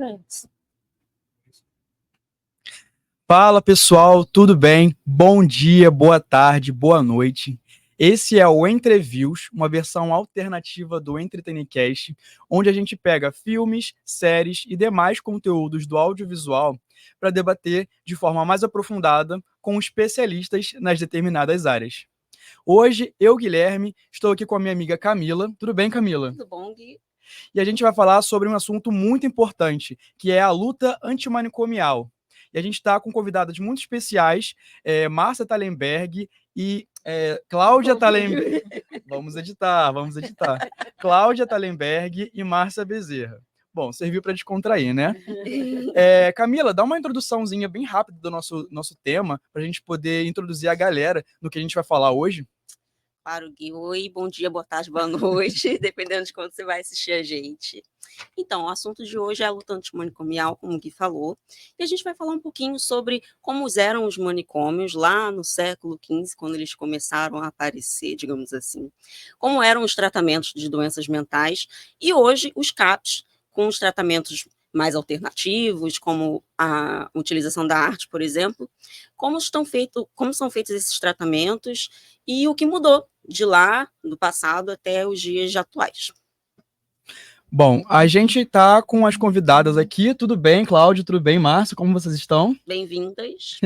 antes. Fala pessoal, tudo bem? Bom dia, boa tarde, boa noite. Esse é o Entreviews, uma versão alternativa do Entretenecast, onde a gente pega filmes, séries e demais conteúdos do audiovisual para debater de forma mais aprofundada com especialistas nas determinadas áreas. Hoje, eu, Guilherme, estou aqui com a minha amiga Camila. Tudo bem, Camila? Tudo bom, Gui? E a gente vai falar sobre um assunto muito importante, que é a luta antimanicomial. E a gente está com convidadas muito especiais, Márcia Thallenberg e Cláudia Thallenberg. Vamos editar. Cláudia Thallenberg e Márcia Bezerra. Bom, serviu para descontrair, né? Camila, dá uma introduçãozinha bem rápida do nosso tema, para a gente poder introduzir a galera no que a gente vai falar hoje. Claro, Gui. Oi, bom dia, boa tarde, boa noite, dependendo de quando você vai assistir a gente. Então, o assunto de hoje é a luta antimanicomial, como o Gui falou, e a gente vai falar um pouquinho sobre como eram os manicômios lá no século XV, quando eles começaram a aparecer, digamos assim, como eram os tratamentos de doenças mentais, e hoje os CAPs, com os tratamentos mais alternativos, como a utilização da arte, por exemplo, como são feitos esses tratamentos e o que mudou de lá, do passado, até os dias atuais. Bom, a gente está com as convidadas aqui. Tudo bem, Cláudio? Tudo bem, Márcio? Como vocês estão? Bem-vindas.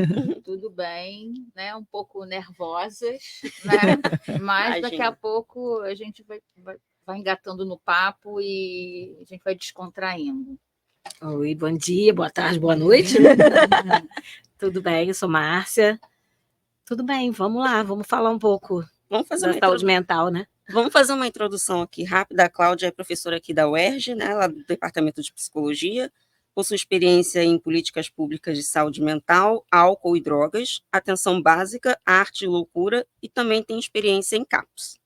Tudo bem, né? Um pouco nervosas, né? Mas daqui a pouco a gente vai engatando no papo e a gente vai descontraindo. Oi, bom dia, boa tarde, boa noite. Tudo bem, eu sou Márcia. Tudo bem, vamos lá, vamos falar um pouco da saúde mental, né? Vamos fazer uma introdução aqui rápida. A Cláudia é professora aqui da UERJ, né, lá do Departamento de Psicologia, possui experiência em políticas públicas de saúde mental, álcool e drogas, atenção básica, arte e loucura, e também tem experiência em CAPS.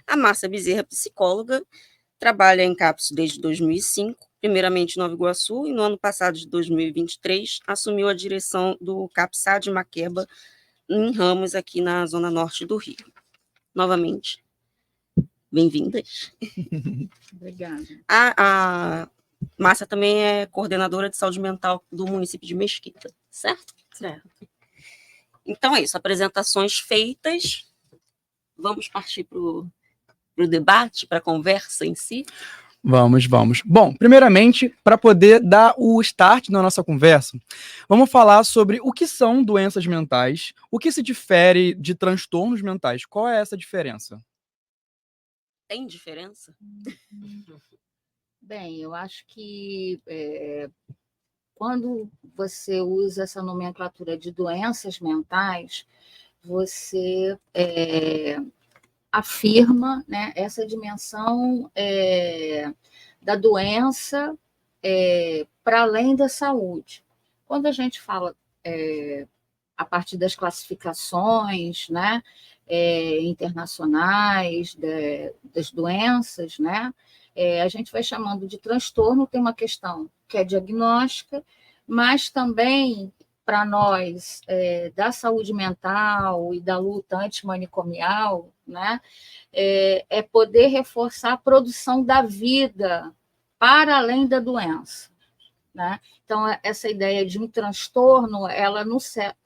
A Márcia Bezerra, psicóloga, trabalha em CAPS desde 2005, primeiramente em Nova Iguaçu, e no ano passado, de 2023, assumiu a direção do CAPSAD Maqueba, em Ramos, aqui na zona norte do Rio. Novamente, bem-vindas. Obrigada. A Márcia também é coordenadora de saúde mental do município de Mesquita, certo? Certo. Então é isso, apresentações feitas. Vamos partir para o debate, para a conversa em si? Vamos. Bom, primeiramente, para poder dar o start na nossa conversa, vamos falar sobre o que são doenças mentais, o que se difere de transtornos mentais. Qual é essa diferença? Tem diferença? Bem, eu acho que quando você usa essa nomenclatura de doenças mentais, você afirma, né, essa dimensão da doença para além da saúde. Quando a gente fala a partir das classificações, né, internacionais das doenças, né, a gente vai chamando de transtorno, tem uma questão que é diagnóstica, mas também para nós, da saúde mental e da luta antimanicomial, né, é poder reforçar a produção da vida para além da doença, né? Então, essa ideia de um transtorno, ela, num certo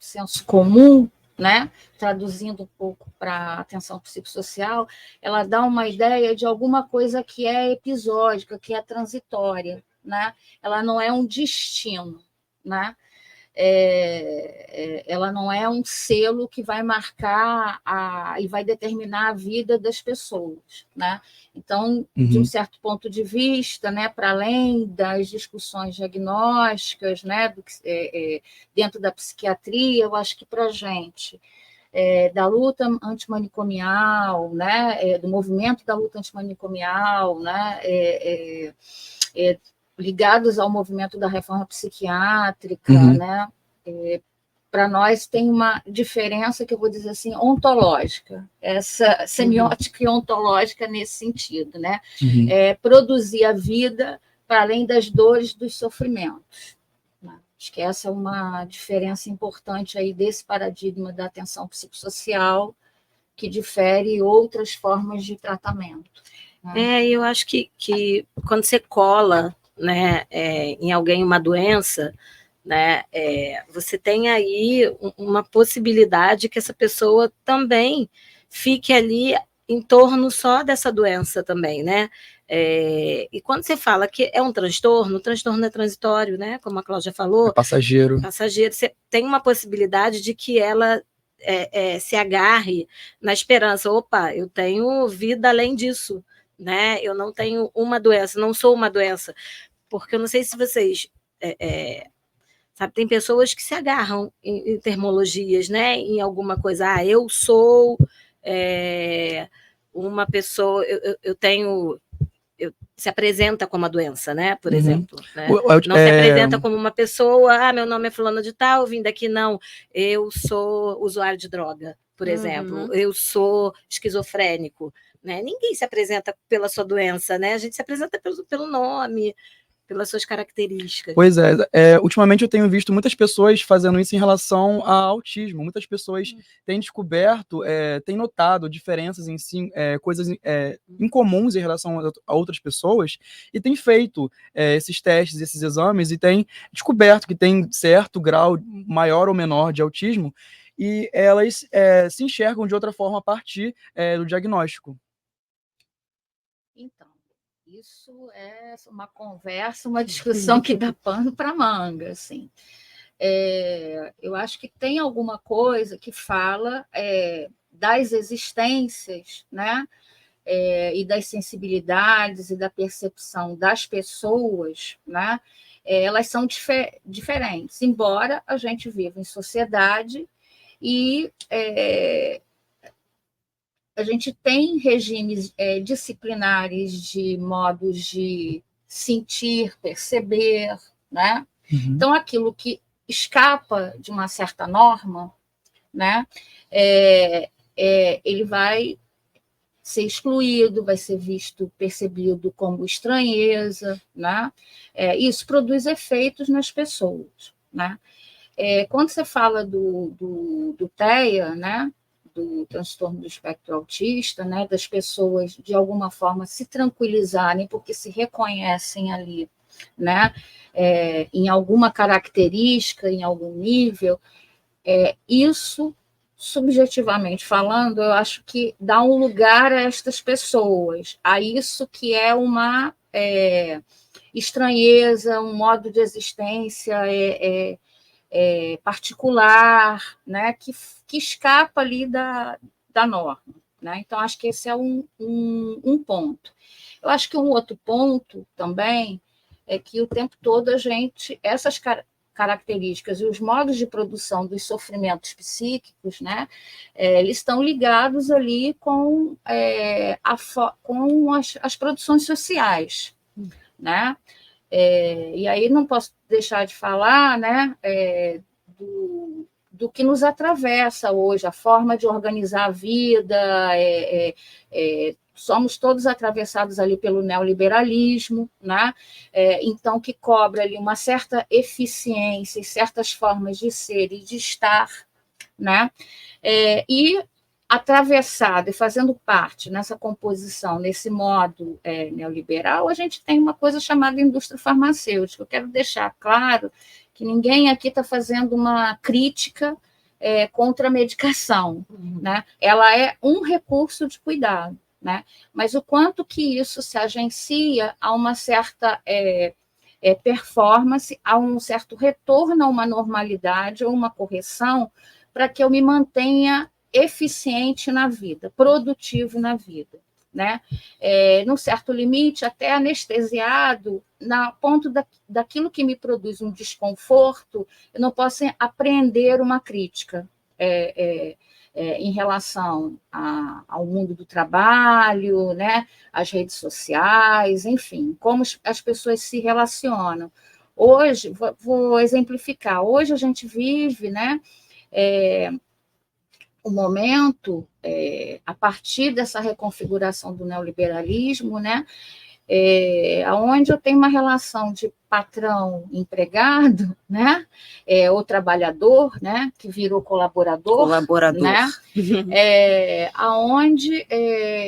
senso comum, né, traduzindo um pouco para a atenção psicossocial, ela dá uma ideia de alguma coisa que é episódica, que é transitória, né? Ela não é um destino, né? Ela não é um selo que vai marcar e vai determinar a vida das pessoas, né? Então, de um certo ponto de vista, né, para além das discussões diagnósticas, né, dentro da psiquiatria, eu acho que para a gente, da luta antimanicomial, né, do movimento da luta antimanicomial, né, ligados ao movimento da reforma psiquiátrica, né? Para nós tem uma diferença que eu vou dizer assim, ontológica, essa semiótica e ontológica nesse sentido, né? Produzir a vida para além das dores, dos sofrimentos. Né? Acho que essa é uma diferença importante aí desse paradigma da atenção psicossocial, que difere outras formas de tratamento. Eu acho que quando você cola né, em alguém uma doença, né, você tem aí uma possibilidade que essa pessoa também fique ali em torno só dessa doença também, né? E quando você fala que é um transtorno, o transtorno é transitório, né? Como a Cláudia falou. É passageiro. Você tem uma possibilidade de que ela se agarre na esperança. Opa, eu tenho vida além disso, né? Eu não tenho uma doença, não sou uma doença. Porque eu não sei se vocês... sabe, tem pessoas que se agarram em termologias, né? Em alguma coisa. Eu sou uma pessoa... Eu tenho... se apresenta como uma doença, né? Por exemplo. Né? Não se apresenta como uma pessoa, meu nome é fulano de tal, vim daqui, não. Eu sou usuário de droga, por exemplo. Eu sou esquizofrênico. Né? Ninguém se apresenta pela sua doença, né? A gente se apresenta pelo nome, pelas suas características. Pois ultimamente eu tenho visto muitas pessoas fazendo isso em relação ao autismo. Muitas pessoas têm descoberto, têm notado diferenças em si, coisas incomuns em relação a outras pessoas, e têm feito esses testes, esses exames, e têm descoberto que tem certo grau maior ou menor de autismo, e elas se enxergam de outra forma a partir do diagnóstico. Então, isso é uma conversa, uma discussão que dá pano para manga, assim. Eu acho que tem alguma coisa que fala das existências, né? E das sensibilidades e da percepção das pessoas, né? Elas são diferentes, embora a gente viva em sociedade e a gente tem regimes disciplinares de modos de sentir, perceber, né? Então, aquilo que escapa de uma certa norma, né? Ele vai ser excluído, vai ser visto, percebido como estranheza, né? Isso produz efeitos nas pessoas, né? Quando você fala do TEA, né? Do transtorno do espectro autista, né, das pessoas, de alguma forma, se tranquilizarem porque se reconhecem ali, né, em alguma característica, em algum nível, isso, subjetivamente falando, eu acho que dá um lugar a estas pessoas, a isso que é uma estranheza, um modo de existência particular, né, que escapa ali da norma. Né? Então, acho que esse é um ponto. Eu acho que um outro ponto também é que o tempo todo essas características e os modos de produção dos sofrimentos psíquicos, né, eles estão ligados ali com as produções sociais, né? E aí não posso deixar de falar, né, do que nos atravessa hoje, a forma de organizar a vida, somos todos atravessados ali pelo neoliberalismo, né? Então, que cobra ali uma certa eficiência e certas formas de ser e de estar, né? E atravessado e fazendo parte nessa composição, nesse modo neoliberal, a gente tem uma coisa chamada indústria farmacêutica. Eu quero deixar claro que ninguém aqui está fazendo uma crítica contra a medicação, né? Ela é um recurso de cuidado, né? Mas o quanto que isso se agencia a uma certa performance, a um certo retorno a uma normalidade ou uma correção para que eu me mantenha eficiente na vida, produtivo na vida, né? Num certo limite, até anestesiado, na ponto daquilo que me produz um desconforto, eu não posso aprender uma crítica em relação ao mundo do trabalho, né? As redes sociais, enfim, como as pessoas se relacionam. Hoje, vou exemplificar, hoje a gente vive, né? O momento, a partir dessa reconfiguração do neoliberalismo, né, onde eu tenho uma relação de patrão-empregado, né, ou trabalhador, né, que virou colaborador, né, onde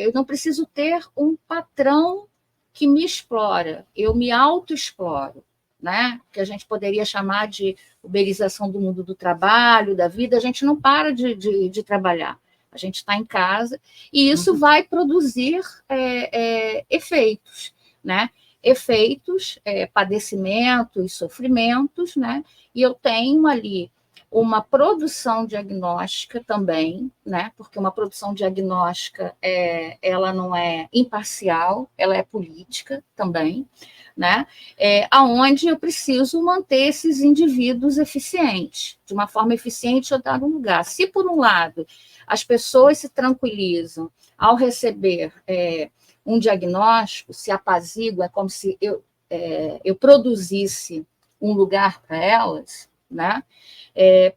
eu não preciso ter um patrão que me explora, eu me autoexploro, né? Que a gente poderia chamar de uberização do mundo do trabalho, da vida, a gente não para de trabalhar, a gente está em casa, e isso vai produzir efeitos, né? Efeitos, padecimentos, sofrimentos, né? E eu tenho ali uma produção diagnóstica também, né? Porque uma produção diagnóstica ela não é imparcial, ela é política também, né? Aonde eu preciso manter esses indivíduos eficientes, de uma forma eficiente eu dar um lugar. Se por um lado as pessoas se tranquilizam ao receber um diagnóstico, se apaziguam, é como se eu produzisse um lugar para elas, né?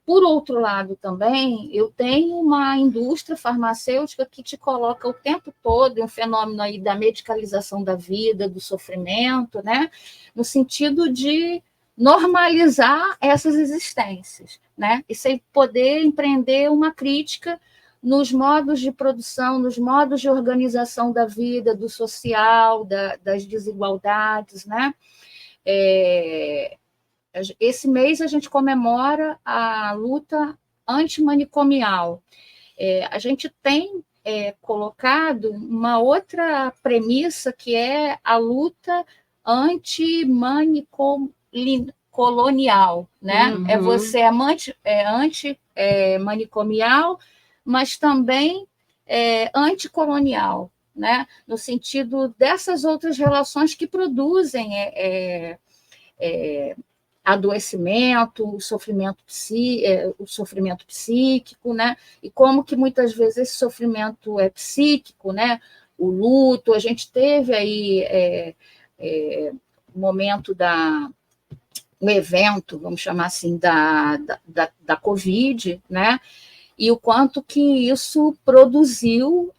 Por outro lado, também, eu tenho uma indústria farmacêutica que te coloca o tempo todo em um fenômeno aí da medicalização da vida, do sofrimento, né? No sentido de normalizar essas existências, né? E sem poder empreender uma crítica nos modos de produção, nos modos de organização da vida, do social, das desigualdades, né? Esse mês a gente comemora a luta antimanicomial. A gente tem colocado uma outra premissa, que é a luta antimanicomial, né? Uhum. Você anti-manicomial, mas também anticolonial, né? No sentido dessas outras relações que produzem adoecimento, o sofrimento psíquico, né? E como que muitas vezes esse sofrimento é psíquico, né? O luto, a gente teve aí o momento um evento, vamos chamar assim, da Covid, né? E o quanto que isso produziu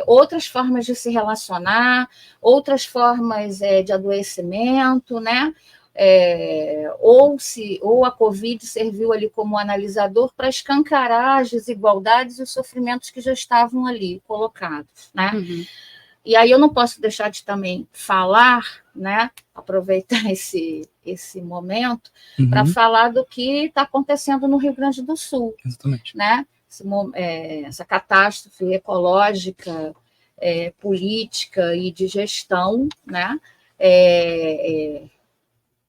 outras formas de se relacionar, outras formas de adoecimento, né? Ou a Covid serviu ali como analisador para escancarar as desigualdades e os sofrimentos que já estavam ali colocados, né? Uhum. E aí eu não posso deixar de também falar, né? Aproveitar esse momento para falar do que está acontecendo no Rio Grande do Sul. Exatamente. Né? Essa catástrofe ecológica, política e de gestão, né?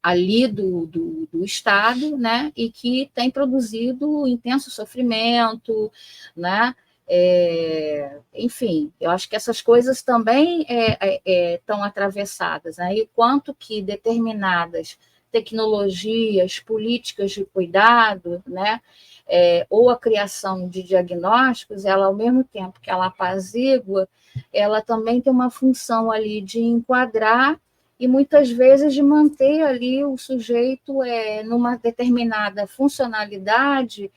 Ali do Estado, né? E que tem produzido intenso sofrimento, né? Enfim, eu acho que essas coisas também estão atravessadas, né? E quanto que determinadas tecnologias, políticas de cuidado, né? Ou a criação de diagnósticos, ela, ao mesmo tempo que ela apazigua, ela também tem uma função ali de enquadrar e, muitas vezes, de manter ali o sujeito numa determinada funcionalidade,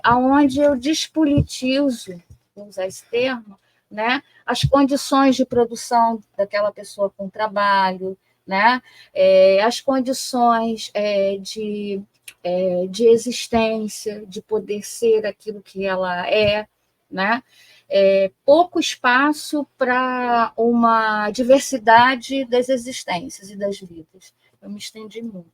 aonde eu despolitizo, vou usar esse termo, né, as condições de produção daquela pessoa com trabalho, né, as condições de existência, de poder ser aquilo que ela é, né? Pouco espaço para uma diversidade das existências e das vidas. Eu me estendi muito.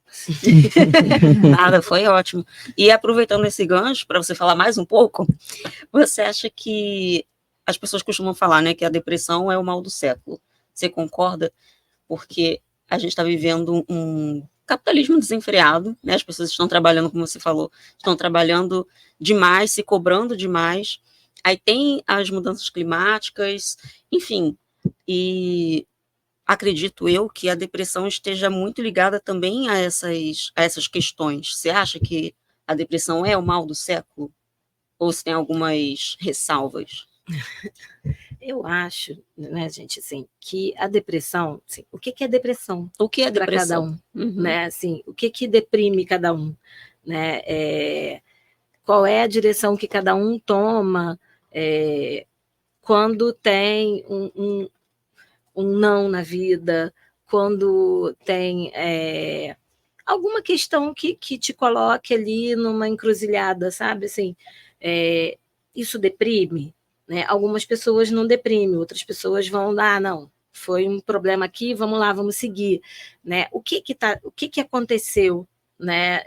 Nada, foi ótimo. E aproveitando esse gancho, para você falar mais um pouco, você acha que as pessoas costumam falar, né, que a depressão é o mal do século? Você concorda? Porque a gente está vivendo um capitalismo desenfreado, né? As pessoas estão trabalhando, como você falou, estão trabalhando demais, se cobrando demais. Aí tem as mudanças climáticas, enfim, e acredito eu que a depressão esteja muito ligada também a essas questões. Você acha que a depressão é o mal do século? Ou se tem algumas ressalvas? Eu acho, né, gente, assim, que a depressão, assim, o que é depressão? O que é para cada depressão? um, né? Assim, o que deprime cada um, né? Qual é a direção que cada um toma quando tem um não na vida, quando tem alguma questão que te coloque ali numa encruzilhada, sabe? Assim, isso deprime, né? Algumas pessoas não deprimem, outras pessoas vão lá, não, foi um problema aqui, vamos lá, vamos seguir, né? O que aconteceu, né?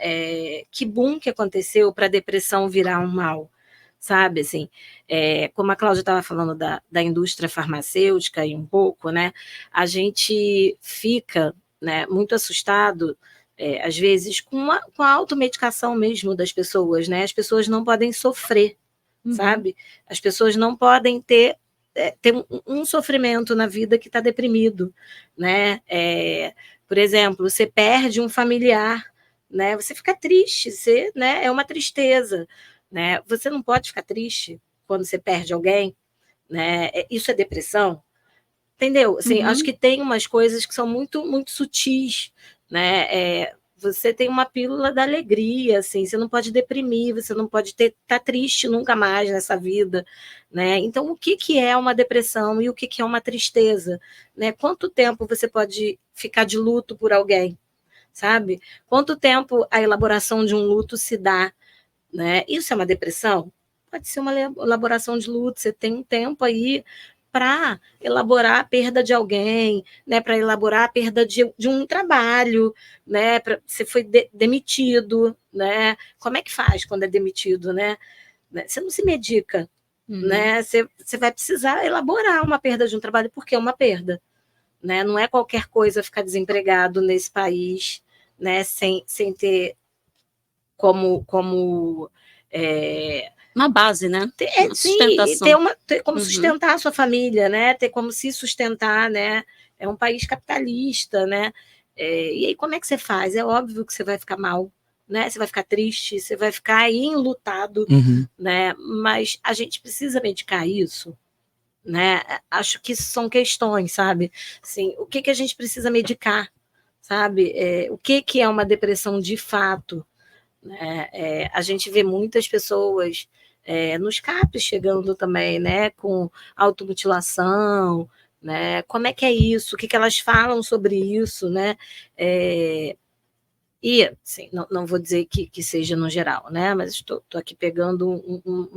Que boom que aconteceu para a depressão virar um mal, sabe? Assim, como a Cláudia estava falando da indústria farmacêutica e um pouco, né? A gente fica, né, muito assustado, às vezes, com a automedicação mesmo das pessoas, né? As pessoas não podem sofrer, sabe? As pessoas não podem ter um sofrimento na vida que está deprimido, né? Por exemplo, você perde um familiar, né? Você fica triste, né? É uma tristeza, né? Você não pode ficar triste quando você perde alguém, né? Isso é depressão, entendeu? Assim, acho que tem umas coisas que são muito, muito sutis, né? Você tem uma pílula da alegria, assim, você não pode deprimir, você não pode estar triste nunca mais nessa vida, né? Então, o que é uma depressão e o que é uma tristeza, né? Quanto tempo você pode ficar de luto por alguém, sabe? Quanto tempo a elaboração de um luto se dá, né? Isso é uma depressão? Pode ser uma elaboração de luto, você tem um tempo aí para elaborar a perda de alguém, né, para elaborar a perda de um trabalho, né, você foi demitido, né? Como é que faz quando é demitido, né? Você não se medica, né? Você vai precisar elaborar uma perda de um trabalho, porque é uma perda, né? Não é qualquer coisa ficar desempregado nesse país, né, sem ter como uma base, né? Uma sustentação. Ter como sustentar a sua família, né? Ter como se sustentar, né? É um país capitalista, né? E aí, como é que você faz? É óbvio que você vai ficar mal, né? Você vai ficar triste, você vai ficar enlutado, né? Mas a gente precisa medicar isso, né? Acho que são questões, sabe? Assim, o que a gente precisa medicar, sabe? O que é uma depressão de fato? A gente vê muitas pessoas nos CAPs chegando também, né, com automutilação, né? Como é que é isso? O que elas falam sobre isso, né? E, assim, não vou dizer que seja no geral, né? Mas estou aqui pegando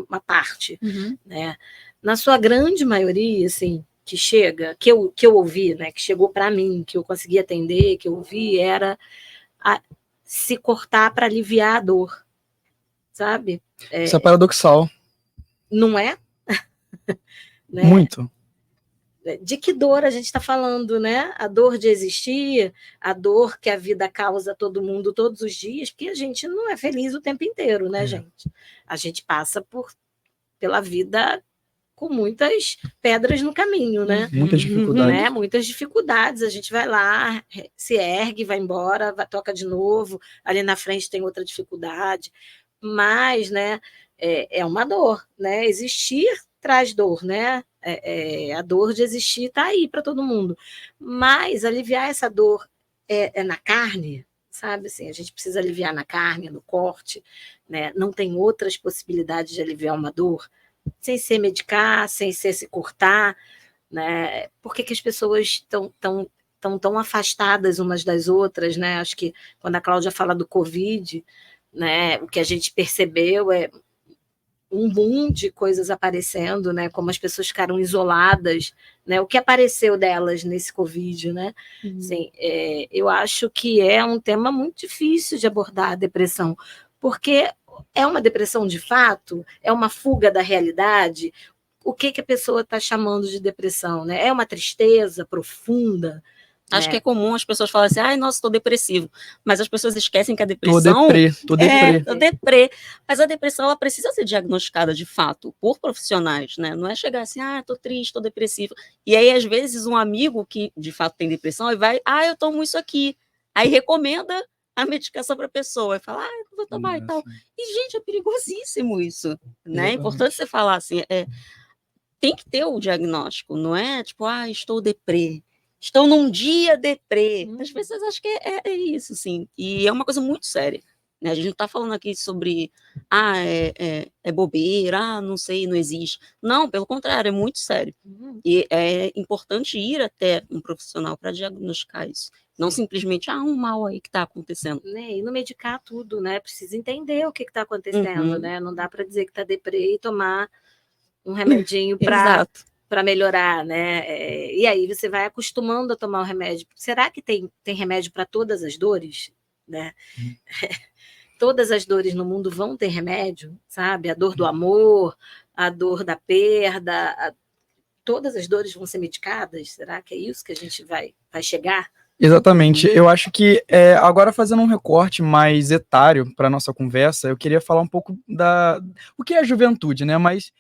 uma parte, né? Na sua grande maioria, assim, que chega, que eu ouvi, né, que chegou para mim, que eu consegui atender, que eu ouvi, era se cortar para aliviar a dor, sabe? Isso é paradoxal. Não é? Né? Muito. De que dor a gente está falando, né? A dor de existir, a dor que a vida causa a todo mundo todos os dias, porque a gente não é feliz o tempo inteiro, né, gente? A gente passa pela vida com muitas pedras no caminho, né? Muitas dificuldades. Né? Muitas dificuldades. A gente vai lá, se ergue, vai embora, toca de novo, ali na frente tem outra dificuldade. Mas, né, é uma dor, né? Existir traz dor, né? A dor de existir está aí para todo mundo. Mas aliviar essa dor na carne, sabe? Assim, a gente precisa aliviar na carne, no corte, né? Não tem outras possibilidades de aliviar uma dor sem ser medicar, sem ser se cortar, né? Por que as pessoas estão tão afastadas umas das outras, né? Acho que quando a Cláudia fala do Covid, né, o que a gente percebeu é um boom de coisas aparecendo, né? Como as pessoas ficaram isoladas, né? O que apareceu delas nesse Covid, né? Assim, eu acho que é um tema muito difícil de abordar a depressão, porque é uma depressão de fato? É uma fuga da realidade? O que a pessoa está chamando de depressão, né? É uma tristeza profunda? Acho que é comum as pessoas falarem assim, ai, nossa, estou depressivo. Mas as pessoas esquecem que a depressão... Tô deprê. Tô deprê. Mas a depressão, ela precisa ser diagnosticada, de fato, por profissionais, né? Não é chegar assim, tô triste, tô depressivo. E aí, às vezes, um amigo que, de fato, tem depressão, ele vai, eu tomo isso aqui. Aí recomenda a medicação para a pessoa. E fala, eu vou tomar e tal. E, gente, é perigosíssimo isso, né? É importante você falar assim, tem que ter o diagnóstico, não é? Tipo, estou deprê. Estou num dia deprê. As pessoas acham que é isso, sim. E é uma coisa muito séria. Né? A gente não está falando aqui sobre é bobeira, não sei, não existe. Não, pelo contrário, é muito sério. E é importante ir até um profissional para diagnosticar isso. Não simplesmente, um mal aí que está acontecendo. E não medicar tudo, né? Precisa entender o que está acontecendo, né? Não dá para dizer que está deprê e tomar um remedinho para para melhorar, né? E aí você vai acostumando a tomar o remédio. Será que tem remédio para todas as dores, né? Todas as dores no mundo vão ter remédio, sabe? A dor do amor, a dor da perda, todas as dores vão ser medicadas? Será que é isso que a gente vai chegar? Exatamente. Eu acho que, agora fazendo um recorte mais etário para nossa conversa, eu queria falar um pouco o que é a juventude, né? Mas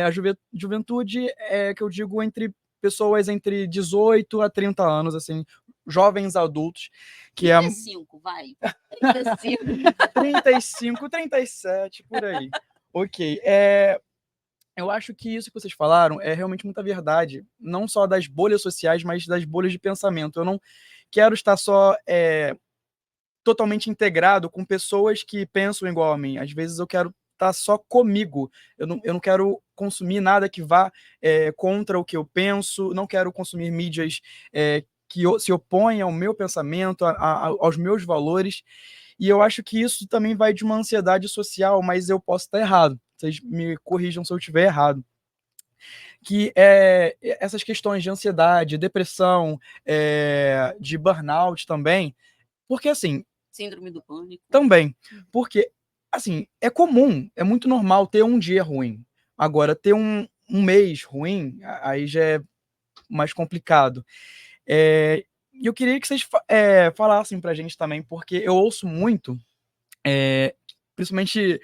a juventude é que eu digo entre pessoas entre 18 a 30 anos, assim, jovens adultos, que 35, vai. 35. 35, 37, por aí. Ok. Eu acho que isso que vocês falaram é realmente muita verdade, não só das bolhas sociais, mas das bolhas de pensamento. Eu não quero estar só totalmente integrado com pessoas que pensam igual a mim. Às vezes eu quero estar só comigo. Eu não quero consumir nada que vá contra o que eu penso, não quero consumir mídias que se opõem ao meu pensamento, aos meus valores. E eu acho que isso também vai de uma ansiedade social, mas eu posso estar errado. Vocês me corrijam se eu estiver errado. Que essas questões de ansiedade, depressão, de burnout também, porque assim... Síndrome do pânico. Também, porque assim, é comum, é muito normal ter um dia ruim. Agora, ter um mês ruim, aí já é mais complicado. E eu queria que vocês falassem pra gente também, porque eu ouço muito, principalmente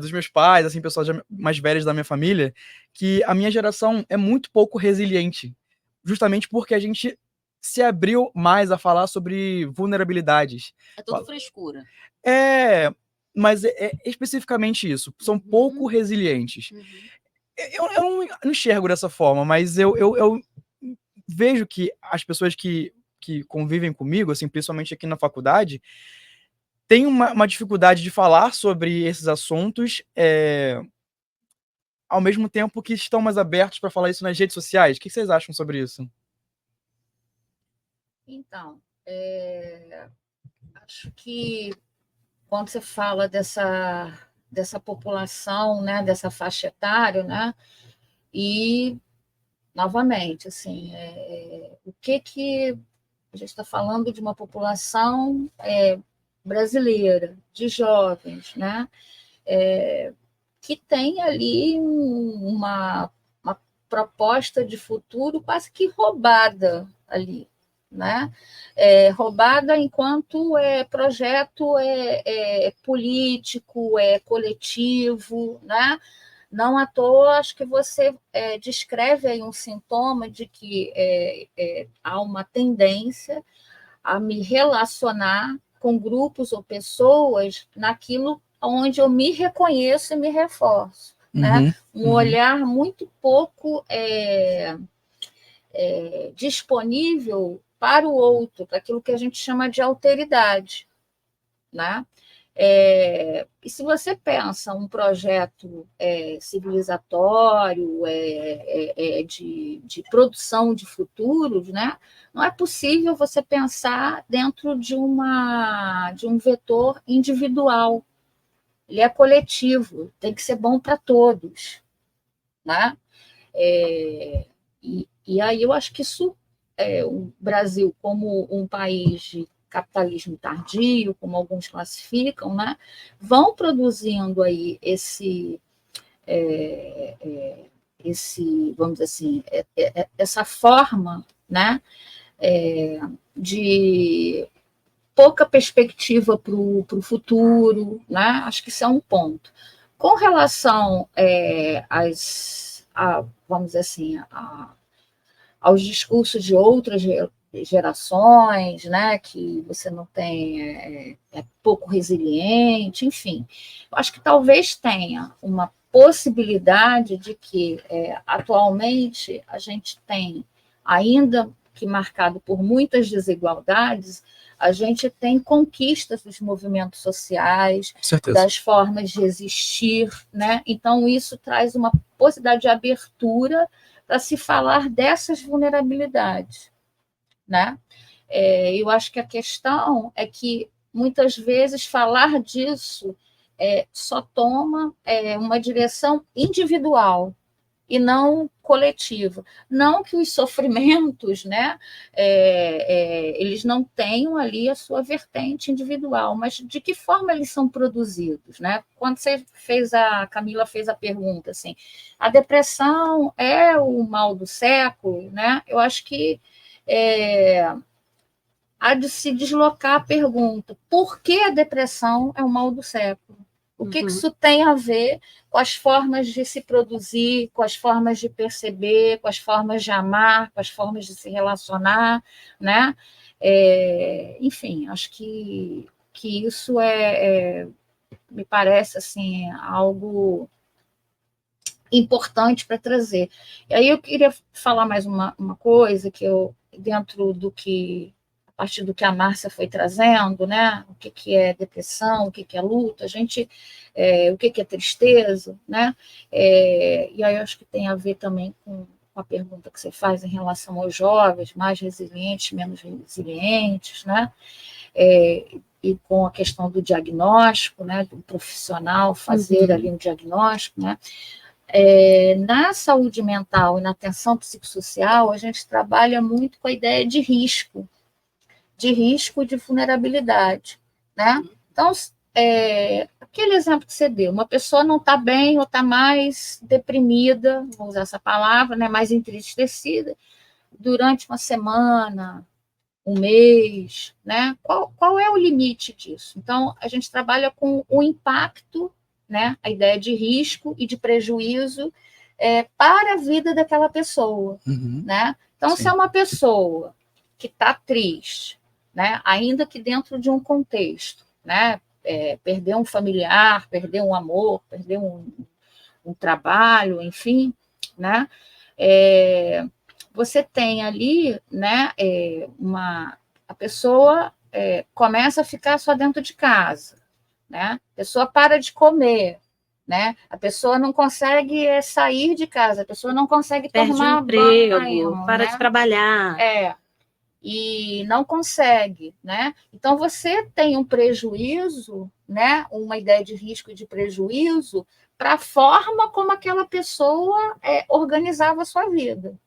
dos meus pais, assim, pessoas mais velhas da minha família, que a minha geração é muito pouco resiliente, justamente porque a gente se abriu mais a falar sobre vulnerabilidades. É tudo frescura. Mas é especificamente isso. São pouco resilientes. Eu não enxergo dessa forma, mas eu vejo que as pessoas que convivem comigo, assim, principalmente aqui na faculdade, têm uma dificuldade de falar sobre esses assuntos, ao mesmo tempo que estão mais abertos para falar isso nas redes sociais. O que vocês acham sobre isso? Então, acho que quando você fala dessa população, né, dessa faixa etária, né, e, novamente, assim, o que a gente está falando de uma população brasileira, de jovens, né, que tem ali uma proposta de futuro quase que roubada ali, né? Roubada enquanto projeto político, coletivo, né? Não à toa, acho que você descreve aí um sintoma de que há uma tendência a me relacionar com grupos ou pessoas naquilo onde eu me reconheço e me reforço. Né? Um olhar muito pouco disponível para o outro, para aquilo que a gente chama de alteridade. Né? E se você pensa um projeto civilizatório, de produção de futuros, né? Não é possível você pensar dentro de um vetor individual. Ele é coletivo, tem que ser bom para todos. Né? E aí eu acho que isso, o Brasil, como um país de capitalismo tardio, como alguns classificam, né, vão produzindo aí vamos dizer assim, essa forma, né, de pouca perspectiva para o futuro, né? Acho que isso é um ponto. Com relação vamos dizer assim, aos discursos de outras gerações, né, que você não tem, pouco resiliente, enfim. Eu acho que talvez tenha uma possibilidade de que, atualmente, a gente tem, ainda que marcado por muitas desigualdades, a gente tem conquistas dos movimentos sociais, das formas de existir, né? Então, isso traz uma possibilidade de abertura para se falar dessas vulnerabilidades. Né? Eu acho que a questão é que, muitas vezes, falar disso só toma uma direção individual. e não coletiva. Não que os sofrimentos, né, eles não tenham ali a sua vertente individual, mas de que forma eles são produzidos, né? Quando a Camila fez a pergunta, assim, a depressão é o mal do século, né? Eu acho que há de se deslocar a pergunta: por que a depressão é o mal do século? O que isso tem a ver com as formas de se produzir, com as formas de perceber, com as formas de amar, com as formas de se relacionar, né? Enfim, acho que isso me parece assim, algo importante para trazer. E aí eu queria falar mais uma coisa que dentro do que, a partir do que a Márcia foi trazendo, né? O que é depressão, o que é luta, o que é tristeza, né? E aí eu acho que tem a ver também com a pergunta que você faz em relação aos jovens, mais resilientes, menos resilientes, né? E com a questão do diagnóstico, né? Do profissional fazer ali um diagnóstico, né? Na saúde mental e na atenção psicossocial, a gente trabalha muito com a ideia de risco e de vulnerabilidade, né? Então, aquele exemplo que você deu, uma pessoa não está bem ou está mais deprimida, vou usar essa palavra, né, mais entristecida, durante uma semana, um mês, né? Qual é o limite disso? Então, a gente trabalha com o impacto, né? A ideia de risco e de prejuízo para a vida daquela pessoa, né? Então, se é uma pessoa que está triste, né? Ainda que dentro de um contexto, né? Perder um familiar, perder um amor, perder um trabalho, enfim, né? Você tem ali, né? A pessoa começa a ficar só dentro de casa, né? A pessoa para de comer, né? A pessoa não consegue sair de casa, a pessoa não consegue tomar banho, para de trabalhar. E não consegue, né? Então, você tem um prejuízo, né? Uma ideia de risco e de prejuízo para a forma como aquela pessoa organizava a sua vida,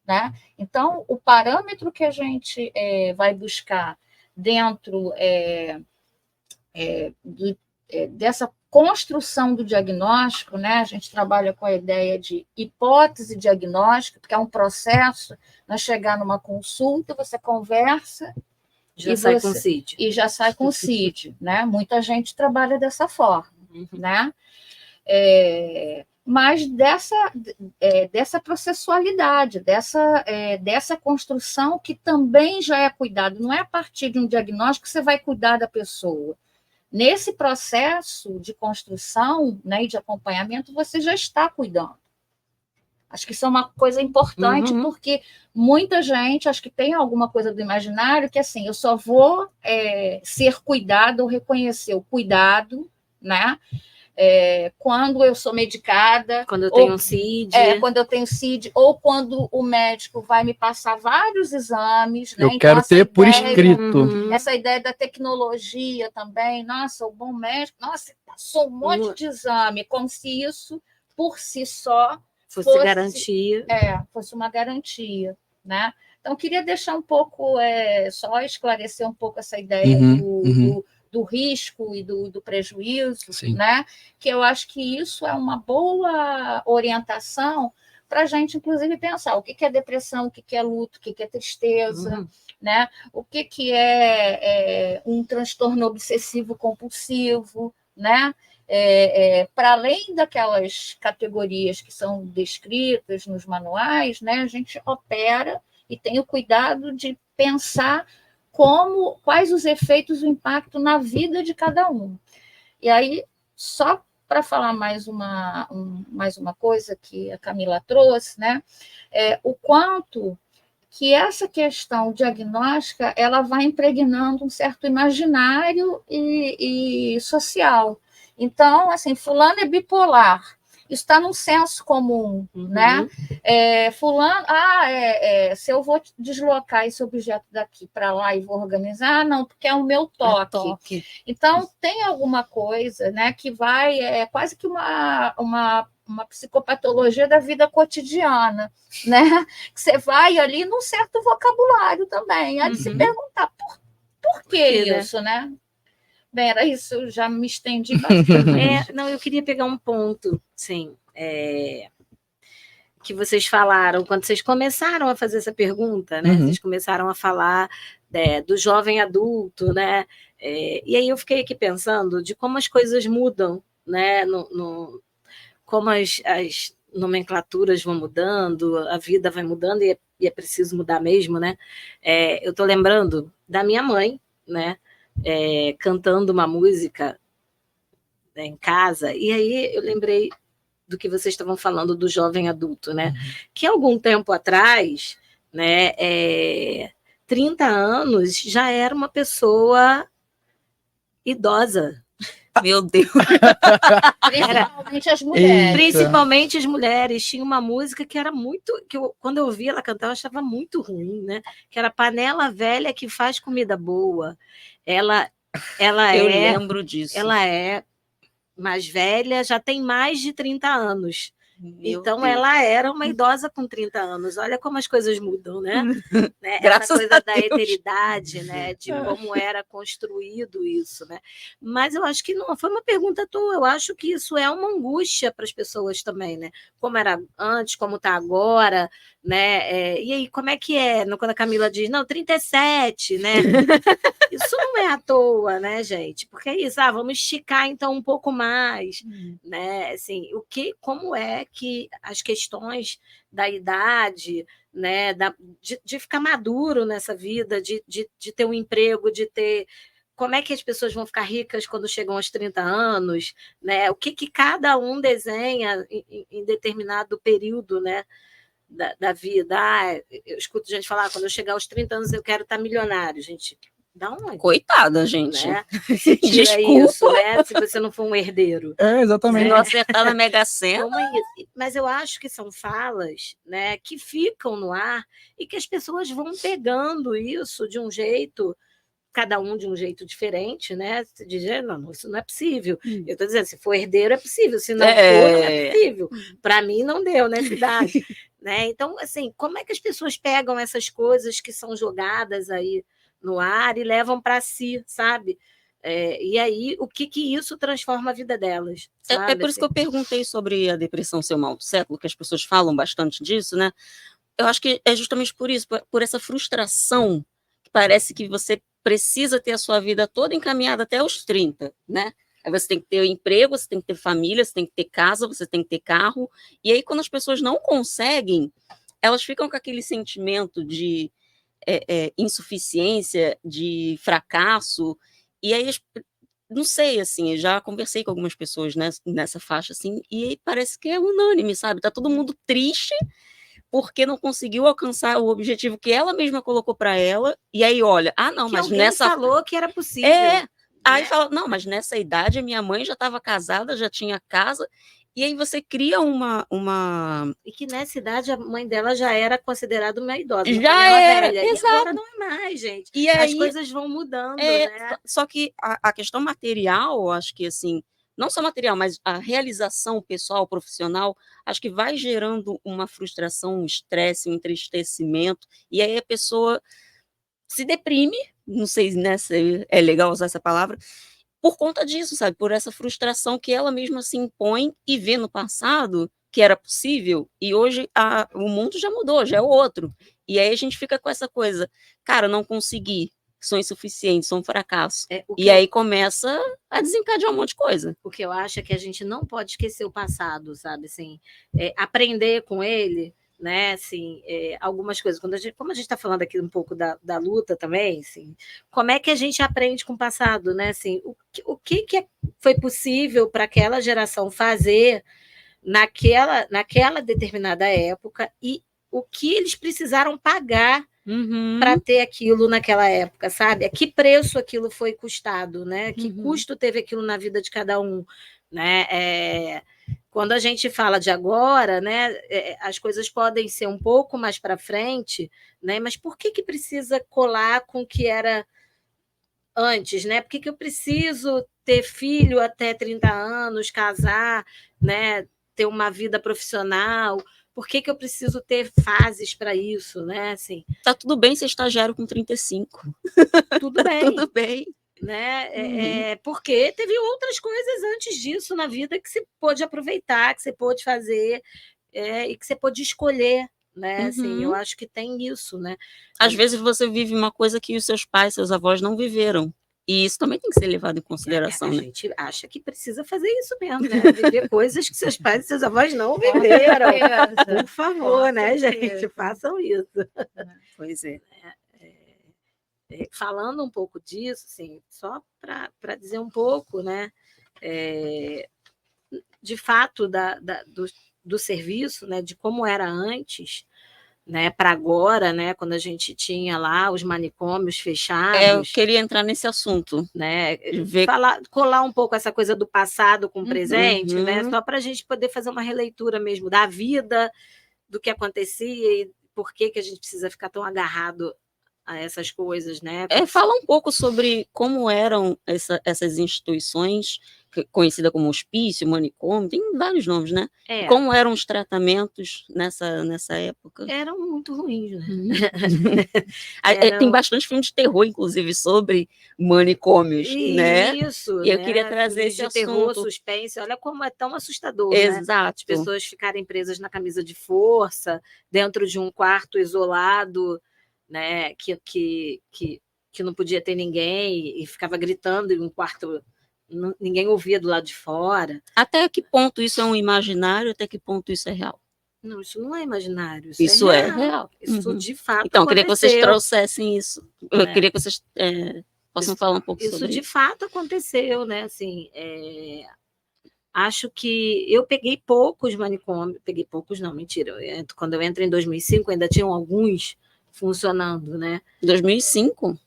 né? Então, o parâmetro que a gente vai buscar dentro dessa construção do diagnóstico, né? A gente trabalha com a ideia de hipótese diagnóstica, porque é um processo, nós chegar numa consulta, você conversa já sai com CID. E já sai com CID, né? Muita gente trabalha dessa forma, né? Mas dessa processualidade, dessa construção que também já é cuidado, não é a partir de um diagnóstico que você vai cuidar da pessoa. Nesse processo de construção, né, e de acompanhamento, você já está cuidando. Acho que isso é uma coisa importante, porque muita gente, acho que tem alguma coisa do imaginário que, assim, eu só vou ser cuidado ou reconhecer o cuidado, né? Quando eu sou medicada. Quando eu tenho um CID. Quando eu tenho CID, ou quando o médico vai me passar vários exames. Né? Eu quero ter por escrito. Essa ideia da tecnologia também. Nossa, o bom médico, nossa, passou um monte de exame, como se isso, por si só, fosse garantia. Fosse uma garantia. Né? Então, eu queria deixar um pouco, só esclarecer um pouco essa ideia do risco e do prejuízo, né? Que eu acho que isso é uma boa orientação para a gente, inclusive, pensar o que é depressão, o que é luto, o que é tristeza, né? O que é um transtorno obsessivo-compulsivo, né? Para além daquelas categorias que são descritas nos manuais, né? A gente opera e tem o cuidado de pensar quais os efeitos, o impacto na vida de cada um. E aí, só para falar mais uma coisa que a Camila trouxe, né? O quanto que essa questão diagnóstica ela vai impregnando um certo imaginário e social. Então, assim, fulano é bipolar. Isso está num senso comum, né? Fulano, se eu vou deslocar esse objeto daqui para lá e vou organizar, não, porque é o meu toque. Então, tem alguma coisa, né, que vai, quase que uma uma psicopatologia da vida cotidiana, né? Que você vai ali num certo vocabulário também. Aí se perguntar por que isso, né? Bem, era isso, eu já me estendi bastante. Não, eu queria pegar um ponto, sim, que vocês falaram, quando vocês começaram a fazer essa pergunta, né? Vocês começaram a falar do jovem adulto, né? E aí eu fiquei aqui pensando de como as coisas mudam, né? Como as nomenclaturas vão mudando, a vida vai mudando e é preciso mudar mesmo, né? Eu estou lembrando da minha mãe, né? Cantando uma música, né, em casa, e aí eu lembrei do que vocês estavam falando do jovem adulto, né? Que algum tempo atrás, né, 30 anos já era uma pessoa idosa. Meu Deus. Principalmente as mulheres. Principalmente as mulheres. Tinha uma música que era muito... quando eu ouvi ela cantar, eu achava muito ruim, né? Que era Panela Velha que Faz Comida Boa. Eu lembro disso. Ela é mais velha, já tem mais de 30 anos. Então, Deus. ela era uma idosa com 30 anos. Olha como as coisas mudam, né? Graças essa coisa a da Deus. eternidade, né? De como era construído isso, né? Mas eu acho que não foi uma pergunta tua. Eu acho que isso é uma angústia para as pessoas também, né? Como era antes, como está agora, né? E aí, como é que é? Quando a Camila diz, não, 37, né? Isso não é à toa, né, gente? Porque é isso, vamos esticar então um pouco mais, né? Assim, como é que as questões da idade, né, de ficar maduro nessa vida, de ter um emprego, de ter... Como é que as pessoas vão ficar ricas quando chegam aos 30 anos, né? O que cada um desenha em determinado período, né, da vida. Eu escuto gente falar, quando eu chegar aos 30 anos eu quero estar milionário, gente. Da onde? Coitada, gente. Né? Desculpa. Isso, né? Se você não for um herdeiro. Exatamente. Se não acertar na Mega Sena. Como é isso? Mas eu acho que são falas, né, que ficam no ar e que as pessoas vão pegando isso de um jeito, cada um de um jeito diferente, né? Se dizer, não, isso não é possível. Eu estou dizendo, se for herdeiro é possível, se não for, não é possível. Para mim não deu nessa idade. Né? Então, assim, como é que as pessoas pegam essas coisas que são jogadas aí no ar e levam para si, sabe? E aí, o que isso transforma a vida delas? Sabe? É por isso que eu perguntei sobre a depressão ser o mal do século, que as pessoas falam bastante disso, né? Eu acho que é justamente por isso, por essa frustração, que parece que você precisa ter a sua vida toda encaminhada até os 30, né? Aí você tem que ter emprego, você tem que ter família, você tem que ter casa, você tem que ter carro. E aí, quando as pessoas não conseguem, elas ficam com aquele sentimento de insuficiência, de fracasso. E aí, não sei, assim, eu já conversei com algumas pessoas nessa faixa, assim, e parece que é unânime, sabe? Tá todo mundo triste porque não conseguiu alcançar o objetivo que ela mesma colocou para ela. E aí, olha, não, que mas alguém nessa... falou que era possível. Aí fala, não, mas nessa idade a minha mãe já estava casada, já tinha casa, e aí você cria uma... E que nessa idade a mãe dela já era considerada uma idosa, uma já era, velha. exato. E agora não é mais, gente. E aí, as coisas vão mudando, né? Só que a questão material, acho que assim, não só material, mas a realização pessoal, profissional, acho que vai gerando uma frustração, um estresse, um entristecimento, e aí a pessoa se deprime, não sei, né, se é legal usar essa palavra, por conta disso, sabe? Por essa frustração que ela mesma se impõe e vê no passado que era possível, e hoje o mundo já mudou, já é o outro. E aí a gente fica com essa coisa, cara, não consegui, sou insuficiente, sou um fracasso. E aí começa a desencadear um monte de coisa. O que eu acho é que a gente não pode esquecer o passado, sabe? Assim, aprender com ele, né? Assim, algumas coisas. Como a gente está falando aqui um pouco da luta também, assim, como é que a gente aprende com o passado, né? Assim, o que foi possível para aquela geração fazer naquela determinada época e o que eles precisaram pagar para ter aquilo naquela época, sabe? A que preço aquilo foi custado, né? Que custo teve aquilo na vida de cada um, né? Quando a gente fala de agora, né? As coisas podem ser um pouco mais para frente, né? Mas por que precisa colar com o que era antes, né? Por que eu preciso ter filho até 30 anos, casar, né? ter uma vida profissional? Por que eu preciso ter fases para isso, né? Assim, tá tudo bem ser estagiário com 35. Tudo bem. Tudo bem. Né? Porque teve outras coisas antes disso na vida que você pôde aproveitar, que você pôde fazer, e que você pôde escolher. Né? Assim, eu acho que tem isso, né? Às vezes você vive uma coisa que os seus pais, seus avós não viveram. E isso também tem que ser levado em consideração, A né? gente acha que precisa fazer isso mesmo, né? Viver coisas que seus pais e seus avós não viveram. Por favor, né, gente? Façam isso. Pois é. Falando um pouco disso, assim, só para dizer um pouco, né? De fato, do serviço, né? De como era antes, né, para agora, né, quando a gente tinha lá os manicômios fechados. Eu queria entrar nesse assunto, né, colar um pouco essa coisa do passado com o presente, né, só para a gente poder fazer uma releitura mesmo da vida, do que acontecia e por que a gente precisa ficar tão agarrado a essas coisas, né? Fala um pouco sobre como eram essas instituições, conhecida como hospício, manicômio, tem vários nomes, né? Como eram os tratamentos nessa época? Eram muito ruins, né? Tem bastante filme de terror, inclusive, sobre manicômios, né? Isso, e eu queria trazer esse assunto. Terror, suspense, olha como é tão assustador, Exato. Né? As pessoas ficarem presas na camisa de força, dentro de um quarto isolado, né? Que não podia ter ninguém e ficava gritando em um quarto, ninguém ouvia do lado de fora. Até que ponto isso é um imaginário, até que ponto isso é real? Não, isso não é imaginário. Isso é real. Isso de fato Então, aconteceu. Eu queria que vocês trouxessem isso. Eu queria que vocês possam falar um pouco sobre isso. Isso de fato aconteceu, né? Assim, acho que eu peguei poucos manicômios, peguei poucos não, mentira. Quando eu entro em 2005, ainda tinham alguns funcionando, né? 2005?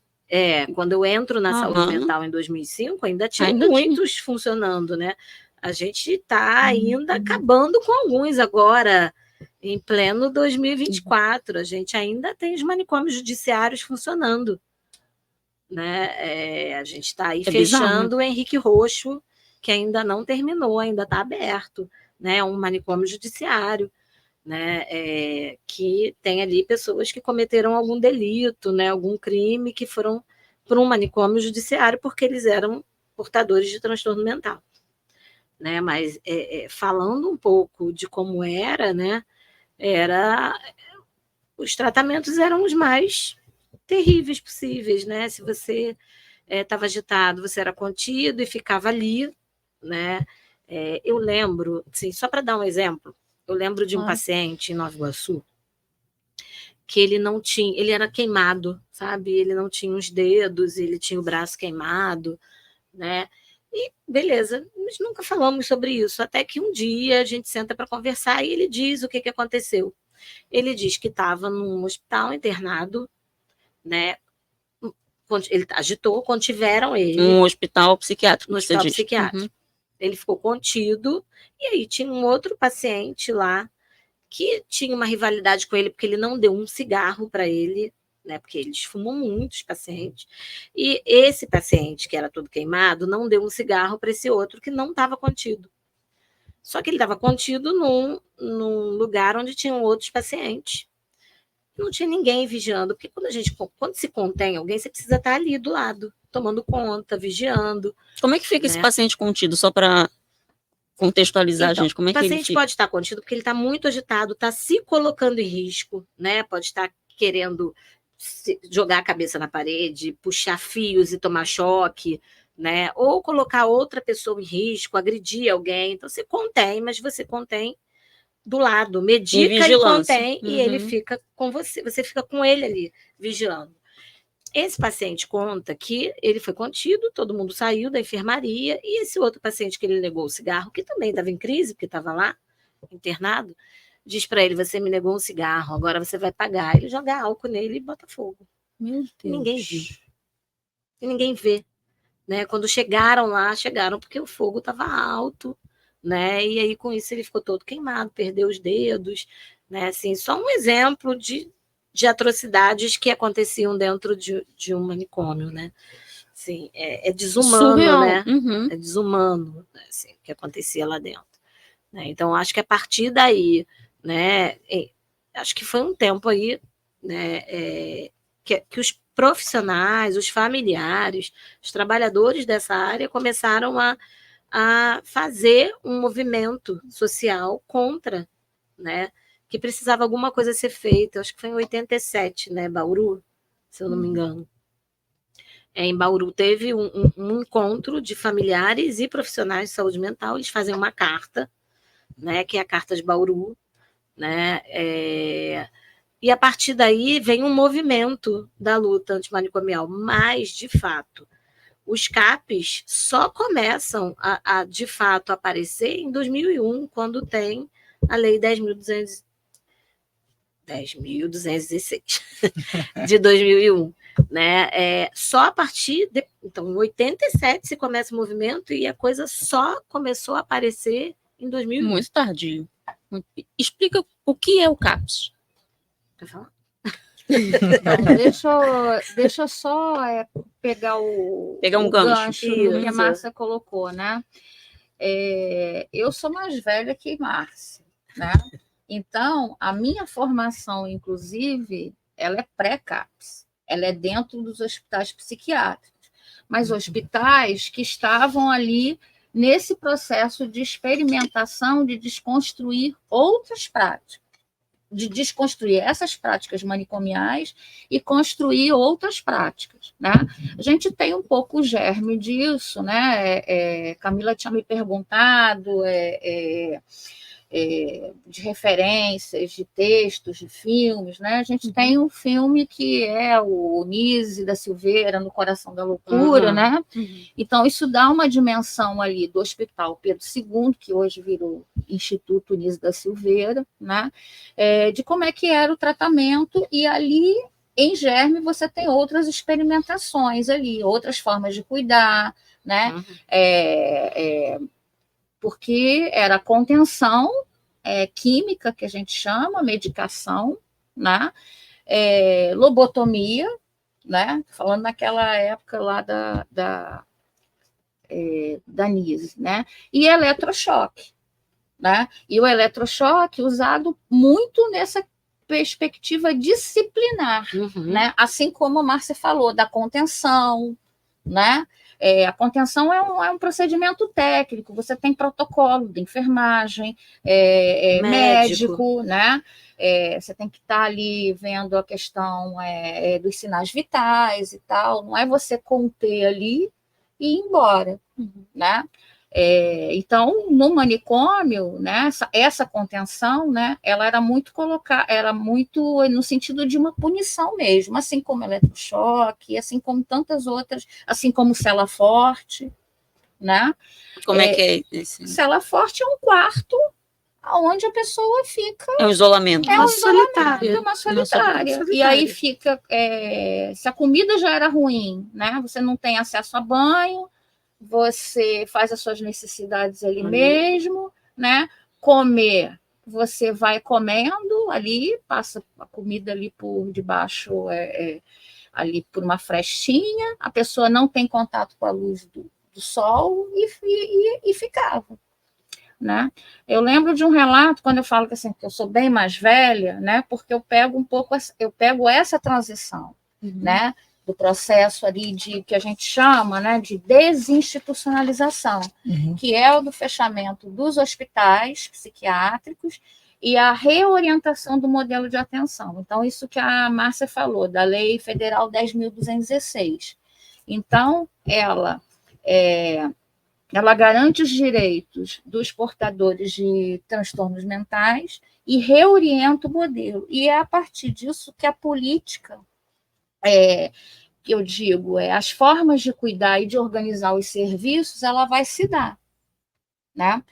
Quando eu entro na saúde mental em 2005, ainda tinha muitos funcionando, né? A gente está ainda acabando com alguns agora, em pleno 2024. A gente ainda tem os manicômios judiciários funcionando, né? A gente está aí fechando o Henrique Roxo, que ainda não terminou, ainda está aberto, né? Um manicômio judiciário, né? Que tem ali pessoas que cometeram algum delito, né? Algum crime, que foram para um manicômio judiciário porque eles eram portadores de transtorno mental, né? Mas falando um pouco de como era, né? Os tratamentos eram os mais terríveis possíveis, né? Se você estava agitado, você era contido e ficava ali, né? Eu lembro, assim, só para dar um exemplo, eu lembro de um paciente em Nova Iguaçu que ele era queimado, sabe? Ele não tinha os dedos, ele tinha o braço queimado, né? E beleza, nós nunca falamos sobre isso, até que um dia a gente senta para conversar e ele diz o que aconteceu. Ele diz que estava num hospital internado, né? Ele agitou, contiveram ele. Um hospital psiquiátrico. No hospital psiquiátrico. Ele ficou contido, e aí tinha um outro paciente lá que tinha uma rivalidade com ele, porque ele não deu um cigarro para ele, né? Porque eles fumam muito, os pacientes. E esse paciente, que era todo queimado, não deu um cigarro para esse outro que não estava contido. Só que ele estava contido num lugar onde tinham outros pacientes. Não tinha ninguém vigiando, porque quando se contém alguém, você precisa estar ali do lado, tomando conta, vigiando. Como é que fica esse paciente contido, só para contextualizar, gente? Como é que ele fica? O paciente pode estar contido porque ele está muito agitado, está se colocando em risco, né? Pode estar querendo jogar a cabeça na parede, puxar fios e tomar choque, né? Ou colocar outra pessoa em risco, agredir alguém. Então, você contém, mas você contém do lado, medica e contém, e ele fica com você fica com ele ali, vigiando. Esse paciente conta que ele foi contido, todo mundo saiu da enfermaria, e esse outro paciente que ele negou o cigarro, que também estava em crise, porque estava lá, internado, diz para ele: você me negou um cigarro, agora você vai pagar. Ele joga álcool nele e bota fogo. Meu Deus. Ninguém viu. E ninguém vê. Né? Quando chegaram lá, chegaram porque o fogo estava alto, né? E aí, com isso, ele ficou todo queimado, perdeu os dedos, né? Assim, só um exemplo de atrocidades que aconteciam dentro de um manicômio, né? Assim, é desumano, surreal, né? É desumano, assim, o que acontecia lá dentro. né? Então, acho que a partir daí, né, acho que foi um tempo aí, né, que os profissionais, os familiares, os trabalhadores dessa área começaram a fazer um movimento social contra, né, que precisava alguma coisa ser feita. Acho que foi em 87, né, Bauru, se eu não me engano. Em Bauru teve um encontro de familiares e profissionais de saúde mental. Eles fazem uma carta, né, que é a Carta de Bauru, né, e a partir daí vem um movimento da luta antimanicomial, mas, de fato, os CAPs só começam a de fato, aparecer em 2001, quando tem a Lei 10.216 de 2001. Né? Só a partir de... Então, em 87 se começa o movimento e a coisa só começou a aparecer em 2001. Muito tardio. Explica o que é o CAPS. Quer falar? Não, deixa eu só pegar um o gancho Isso. que a Márcia colocou, né? Eu sou mais velha que Márcia, né? Então, a minha formação, inclusive, ela é pré-CAPS. Ela é dentro dos hospitais psiquiátricos, mas hospitais que estavam ali nesse processo de experimentação, de desconstruir outras práticas, de desconstruir essas práticas manicomiais e construir outras práticas, né? A gente tem um pouco o germe disso, né? Camila tinha me perguntado de referências, de textos, de filmes, né? A gente tem um filme que é o Nise da Silveira, No Coração da Loucura, né? Então, isso dá uma dimensão ali do Hospital Pedro II, que hoje virou Instituto Nise da Silveira, né? De como é que era o tratamento, e ali, em germe, você tem outras experimentações ali, outras formas de cuidar, né? Porque era contenção química, que a gente chama, medicação, né? Lobotomia, né? Falando naquela época lá da Nise, né? E eletrochoque, né? E o eletrochoque usado muito nessa perspectiva disciplinar, né? Assim como a Márcia falou, da contenção, né? A contenção é um procedimento técnico, você tem protocolo de enfermagem, médico, né? Você tem que estar ali vendo a questão dos sinais vitais e tal, não é você conter ali e ir embora, né? Então, no manicômio, né, essa contenção, né, ela era muito no sentido de uma punição mesmo, assim como eletrochoque, assim como tantas outras, assim como cela forte, né? Como é que é esse? Cela forte é um quarto onde a pessoa fica... É um isolamento. É uma solitária. E aí fica... se a comida já era ruim, né, você não tem acesso a banho, você faz as suas necessidades ali mesmo, né? Comer, você vai comendo ali, passa a comida ali por debaixo, ali por uma frestinha, a pessoa não tem contato com a luz do sol e ficava, né? Eu lembro de um relato, quando eu falo que eu sou bem mais velha, né? Porque eu pego essa transição, né? Do processo ali que a gente chama, né, de desinstitucionalização, que é o do fechamento dos hospitais psiquiátricos e a reorientação do modelo de atenção. Então, isso que a Márcia falou, da Lei Federal 10.216. Então, ela garante os direitos dos portadores de transtornos mentais e reorienta o modelo. E é a partir disso que a política... que eu digo, as formas de cuidar e de organizar os serviços, ela vai se dar, né?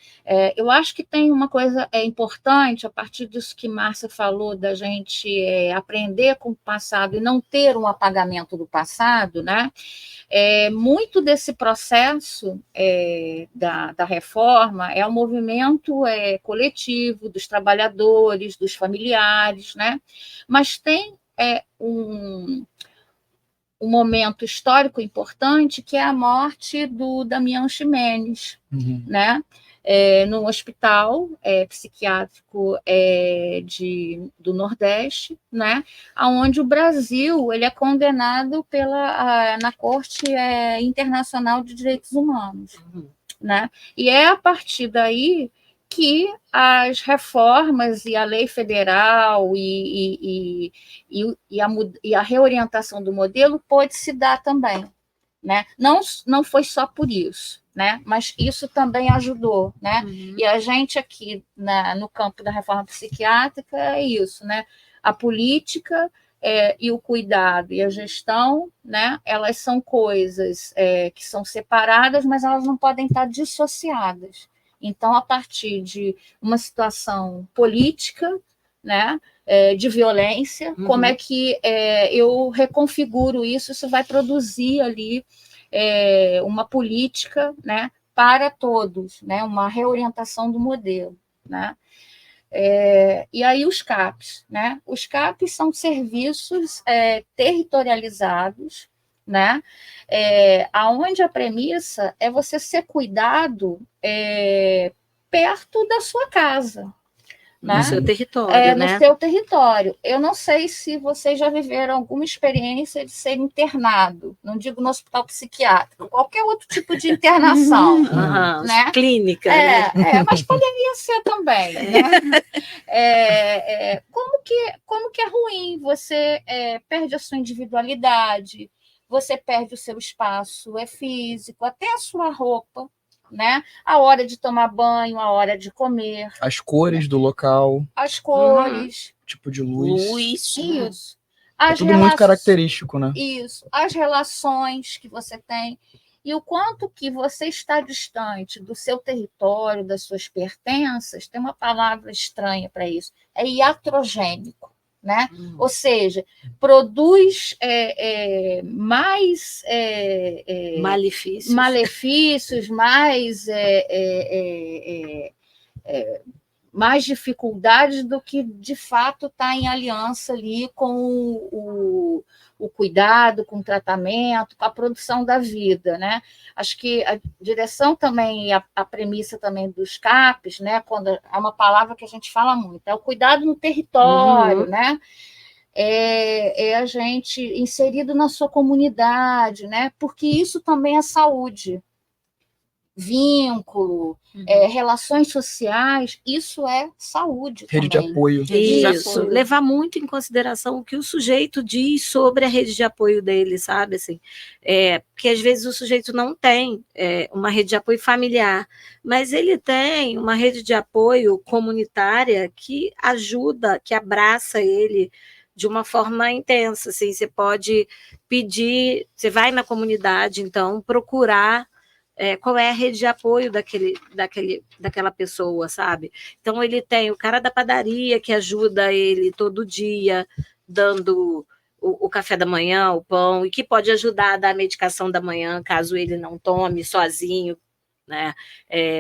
Eu acho que tem uma coisa importante, a partir disso que Márcia falou, da gente aprender com o passado e não ter um apagamento do passado, né? Muito desse processo da reforma é um movimento coletivo dos trabalhadores, dos familiares, né? Mas tem um momento histórico importante, que é a morte do Damião Ximenes, né? num hospital psiquiátrico do Nordeste, né, onde o Brasil ele é condenado na Corte Internacional de Direitos Humanos. Né? E é a partir daí que as reformas e a lei federal e a reorientação do modelo pôde se dar também. Né? Não foi só por isso, né? Mas isso também ajudou. Né? E a gente aqui no campo da reforma psiquiátrica é isso, né? A política e o cuidado e a gestão, né? Elas são coisas que são separadas, mas elas não podem estar dissociadas. Então, a partir de uma situação política, né? De violência, como é que eu reconfiguro isso? Isso vai produzir ali uma política, né? Para todos, né? Uma reorientação do modelo, né? E aí os CAPs, né? Os CAPs são serviços territorializados, né? Aonde a premissa é você ser cuidado perto da sua casa, né? No seu território, né? No seu território. Eu não sei se vocês já viveram alguma experiência de ser internado, não digo no hospital psiquiátrico, qualquer outro tipo de internação. Né? Clínica, né? Mas poderia ser também. Né? Como que é ruim? Você perde a sua individualidade, você perde o seu espaço físico, até a sua roupa. Né? A hora de tomar banho, a hora de comer. As cores do local. As cores. Tipo de luz. Isso. Tudo muito característico, né? Isso. As relações que você tem. E o quanto que você está distante do seu território, das suas pertenças, tem uma palavra estranha para isso. É iatrogênico. Né? Ou seja, produz mais malefícios, mais dificuldades do que de fato está em aliança ali com o cuidado, com o tratamento, com a produção da vida, né? Acho que a direção também, a premissa também dos CAPs, né? Quando é uma palavra que a gente fala muito, é o cuidado no território, né? É a gente inserido na sua comunidade, né? Porque isso também é saúde. Vínculo, relações sociais, isso é saúde. Rede também. de apoio. Isso, levar muito em consideração o que o sujeito diz sobre a rede de apoio dele, sabe? Assim, porque às vezes o sujeito não tem uma rede de apoio familiar, mas ele tem uma rede de apoio comunitária que ajuda, que abraça ele de uma forma intensa. Assim, você pode pedir, você vai na comunidade, então, procurar qual é a rede de apoio daquela pessoa, sabe? Então, ele tem o cara da padaria que ajuda ele todo dia, dando o café da manhã, o pão, e que pode ajudar a dar a medicação da manhã, caso ele não tome sozinho, né?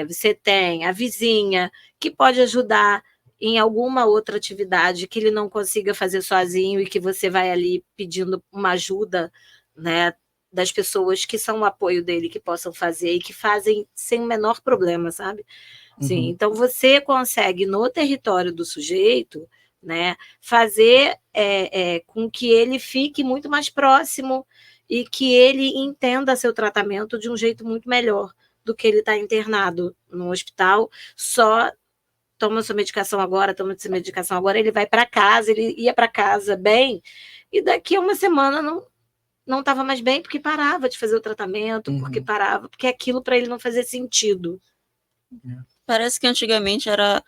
Você tem a vizinha, que pode ajudar em alguma outra atividade que ele não consiga fazer sozinho e que você vai ali pedindo uma ajuda, né? Das pessoas que são o apoio dele, que possam fazer e que fazem sem o menor problema, sabe? Sim, então você consegue, no território do sujeito, né, fazer com que ele fique muito mais próximo e que ele entenda seu tratamento de um jeito muito melhor do que ele está internado no hospital, só toma sua medicação agora, ele vai para casa, ele ia para casa bem, e daqui a uma semana não estava mais bem porque parava de fazer o tratamento, porque aquilo para ele não fazia sentido. Parece que antigamente era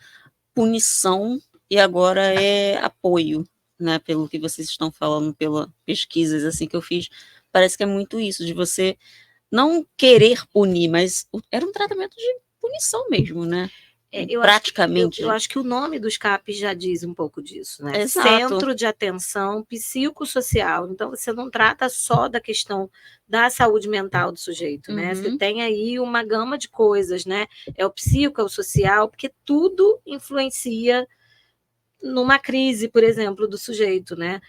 punição e agora é apoio, né? Pelo que vocês estão falando, pelas pesquisas assim que eu fiz, parece que é muito isso, de você não querer punir, mas era um tratamento de punição mesmo, né? Praticamente. Eu acho que o nome dos CAPs já diz um pouco disso, né? Exato. Centro de Atenção Psicossocial. Então, você não trata só da questão da saúde mental do sujeito, né? Você tem aí uma gama de coisas, né? É o psico, é o social, porque tudo influencia numa crise, por exemplo, do sujeito, né?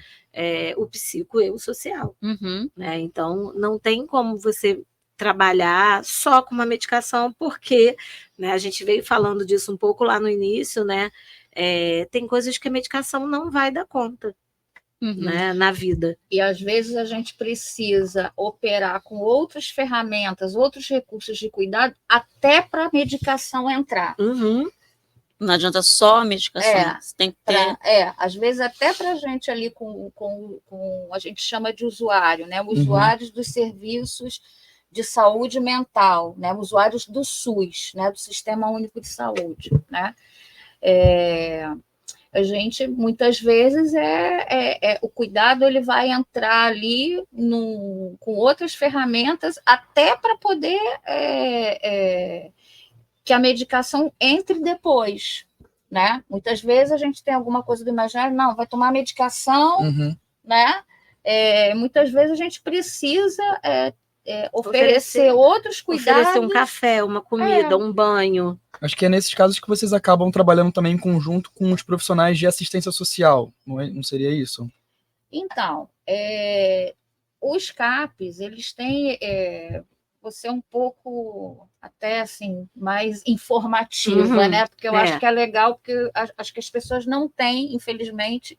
O psico e o social. Né? Então, não tem como você trabalhar só com uma medicação, porque, né, a gente veio falando disso um pouco lá no início, né? Tem coisas que a medicação não vai dar conta, né, na vida. E às vezes a gente precisa operar com outras ferramentas, outros recursos de cuidado, até para a medicação entrar. Não adianta só a medicação, você tem que ter... às vezes até para a gente ali com a gente chama de usuário, né? Usuários dos serviços de saúde mental, né? Usuários do SUS, né? Do Sistema Único de Saúde, né? A gente, muitas vezes, o cuidado ele vai entrar ali com outras ferramentas até para poder que a medicação entre depois, né? Muitas vezes a gente tem alguma coisa do imaginário, não, vai tomar medicação, né? Muitas vezes a gente precisa oferecer outros cuidados. Oferecer um café, uma comida, um banho. Acho que é nesses casos que vocês acabam trabalhando também em conjunto com os profissionais de assistência social, não seria isso? Então, os CAPs, eles têm... você é um pouco até assim mais informativa, né? Porque eu acho que é legal, porque acho que as pessoas não têm, infelizmente,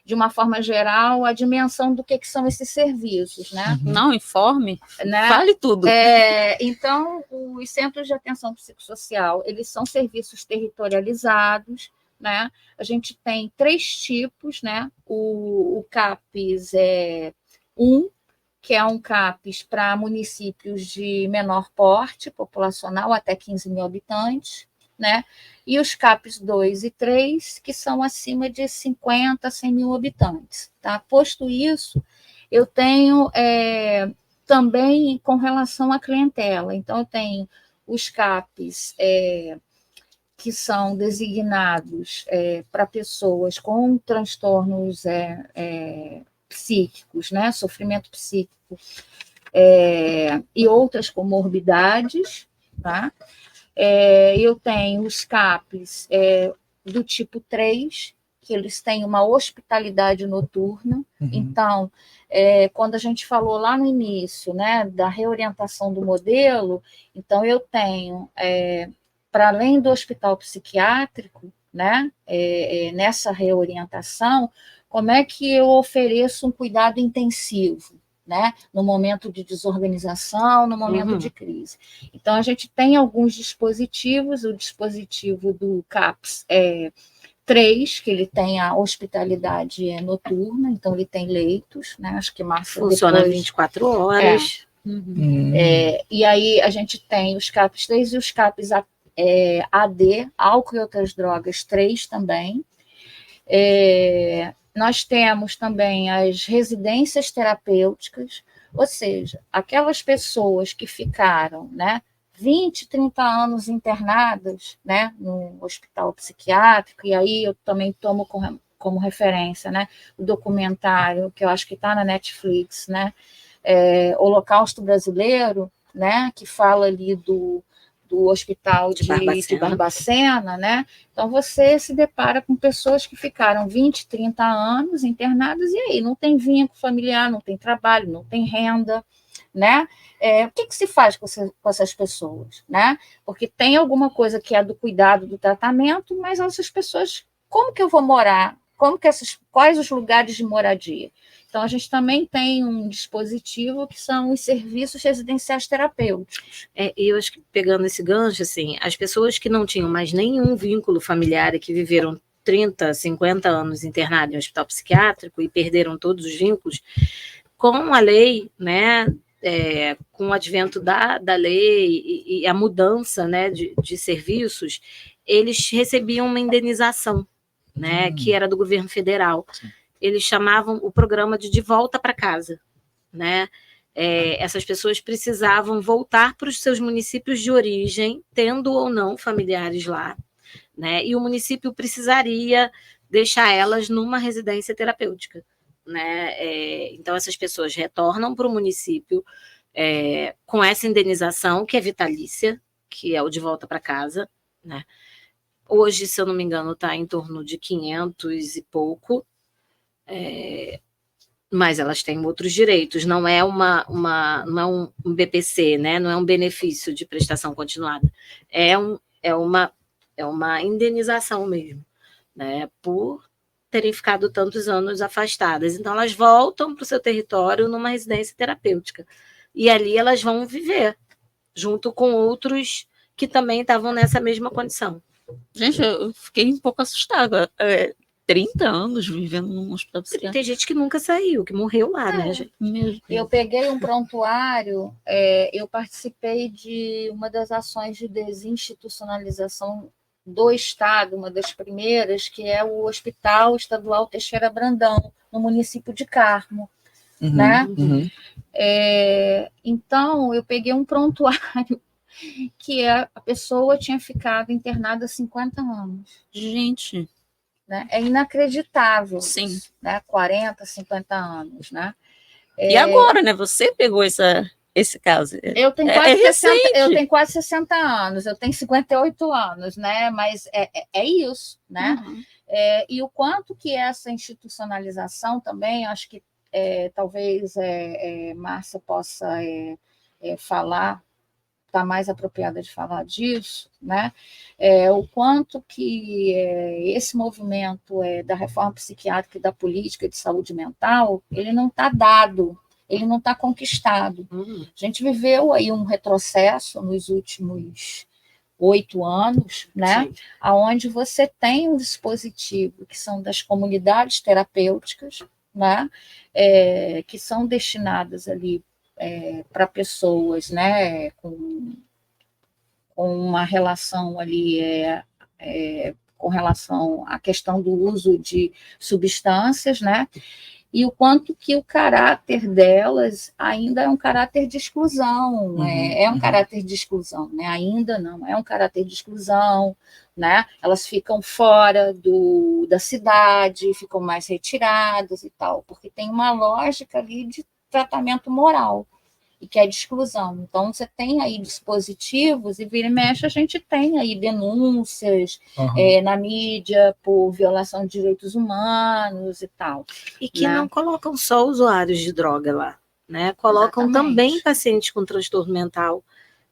de uma forma geral, a dimensão do que são esses serviços, né? Não, informe, né? Fale tudo. Então, os centros de atenção psicossocial, eles são serviços territorializados, né? A gente tem 3 tipos, né? O CAPES 1, que é um CAPES para municípios de menor porte populacional, até 15 mil habitantes, né? E os CAPES 2 e 3, que são acima de 50, 100 mil habitantes. Tá? Posto isso, eu tenho também com relação à clientela. Então, eu tenho os CAPES que são designados para pessoas com transtornos psíquicos, né? Sofrimento psíquico e outras comorbidades, tá? Eu tenho os CAPES do tipo 3, que eles têm uma hospitalidade noturna. Então, quando a gente falou lá no início, né, da reorientação do modelo, então eu tenho, para além do hospital psiquiátrico, né, nessa reorientação, como é que eu ofereço um cuidado intensivo, né? No momento de desorganização, no momento de crise. Então, a gente tem alguns dispositivos, o dispositivo do CAPES 3, que ele tem a hospitalidade noturna, então ele tem leitos, né? Acho que Márcia funciona depois... 24 horas. E aí a gente tem os CAPES 3 e os CAPES AD, álcool e outras drogas 3 também. Nós temos também as residências terapêuticas, ou seja, aquelas pessoas que ficaram, né, 20, 30 anos internadas, né, no hospital psiquiátrico, e aí eu também tomo como referência, né, o documentário que eu acho que está na Netflix, né, Holocausto Brasileiro, né, que fala ali do hospital de Barbacena, né? Então, você se depara com pessoas que ficaram 20, 30 anos internadas, e aí não tem vínculo familiar, não tem trabalho, não tem renda, né? O que se faz com essas pessoas, né? Porque tem alguma coisa que é do cuidado, do tratamento, mas essas pessoas, como que eu vou morar? Quais os lugares de moradia? Então, a gente também tem um dispositivo que são os serviços residenciais terapêuticos. E eu acho que, pegando esse gancho, assim, as pessoas que não tinham mais nenhum vínculo familiar e que viveram 30, 50 anos internadas em um hospital psiquiátrico e perderam todos os vínculos, com a lei, né, com o advento da lei e a mudança, né, de serviços, eles recebiam uma indenização, né, que era do governo federal. Sim. Eles chamavam o programa de volta para casa, né? Essas pessoas precisavam voltar para os seus municípios de origem, tendo ou não familiares lá, né? E o município precisaria deixar elas numa residência terapêutica, né? Então, essas pessoas retornam para o município com essa indenização, que é vitalícia, que é o de volta para casa, né? Hoje, se eu não me engano, está em torno de 500 e pouco, Mas elas têm outros direitos, não é não é um BPC, né? Não é um benefício de prestação continuada. É uma indenização mesmo, né? Por terem ficado tantos anos afastadas. Então, elas voltam para o seu território numa residência terapêutica. E ali elas vão viver, junto com outros que também estavam nessa mesma condição. Gente, eu fiquei um pouco assustada. 30 anos vivendo num hospital psiquiátrico. Tem gente que nunca saiu, que morreu lá, né, gente? Eu peguei um prontuário, eu participei de uma das ações de desinstitucionalização do Estado, uma das primeiras, que é o Hospital Estadual Teixeira Brandão, no município de Carmo. Né? Então, eu peguei um prontuário que a pessoa tinha ficado internada 50 anos. Gente... Né? É inacreditável. Sim. Né? 40, 50 anos. Né? E agora, né? Você pegou esse caso. Eu tenho quase 60 anos, eu tenho 58 anos, né? Mas é isso, né? Uhum. E o quanto que essa institucionalização também, acho que talvez Márcia possa falar, está mais apropriada de falar disso, né? O quanto que esse movimento da reforma psiquiátrica e da política de saúde mental, ele não está dado, ele não está conquistado. A gente viveu aí um retrocesso nos últimos 8 anos, né? Onde você tem um dispositivo que são das comunidades terapêuticas, né? Que são destinadas ali para pessoas, né, com uma relação ali com relação à questão do uso de substâncias, né, e o quanto que o caráter delas ainda é um caráter de exclusão, caráter de exclusão, né, ainda não, é um caráter de exclusão, né, elas ficam fora da cidade, ficam mais retiradas e tal, porque tem uma lógica ali de tratamento moral, e que é de exclusão. Então, você tem aí dispositivos, e vira e mexe, a gente tem aí denúncias na mídia por violação de direitos humanos e tal. E que não colocam só usuários de droga lá, né? Colocam também pacientes com transtorno mental,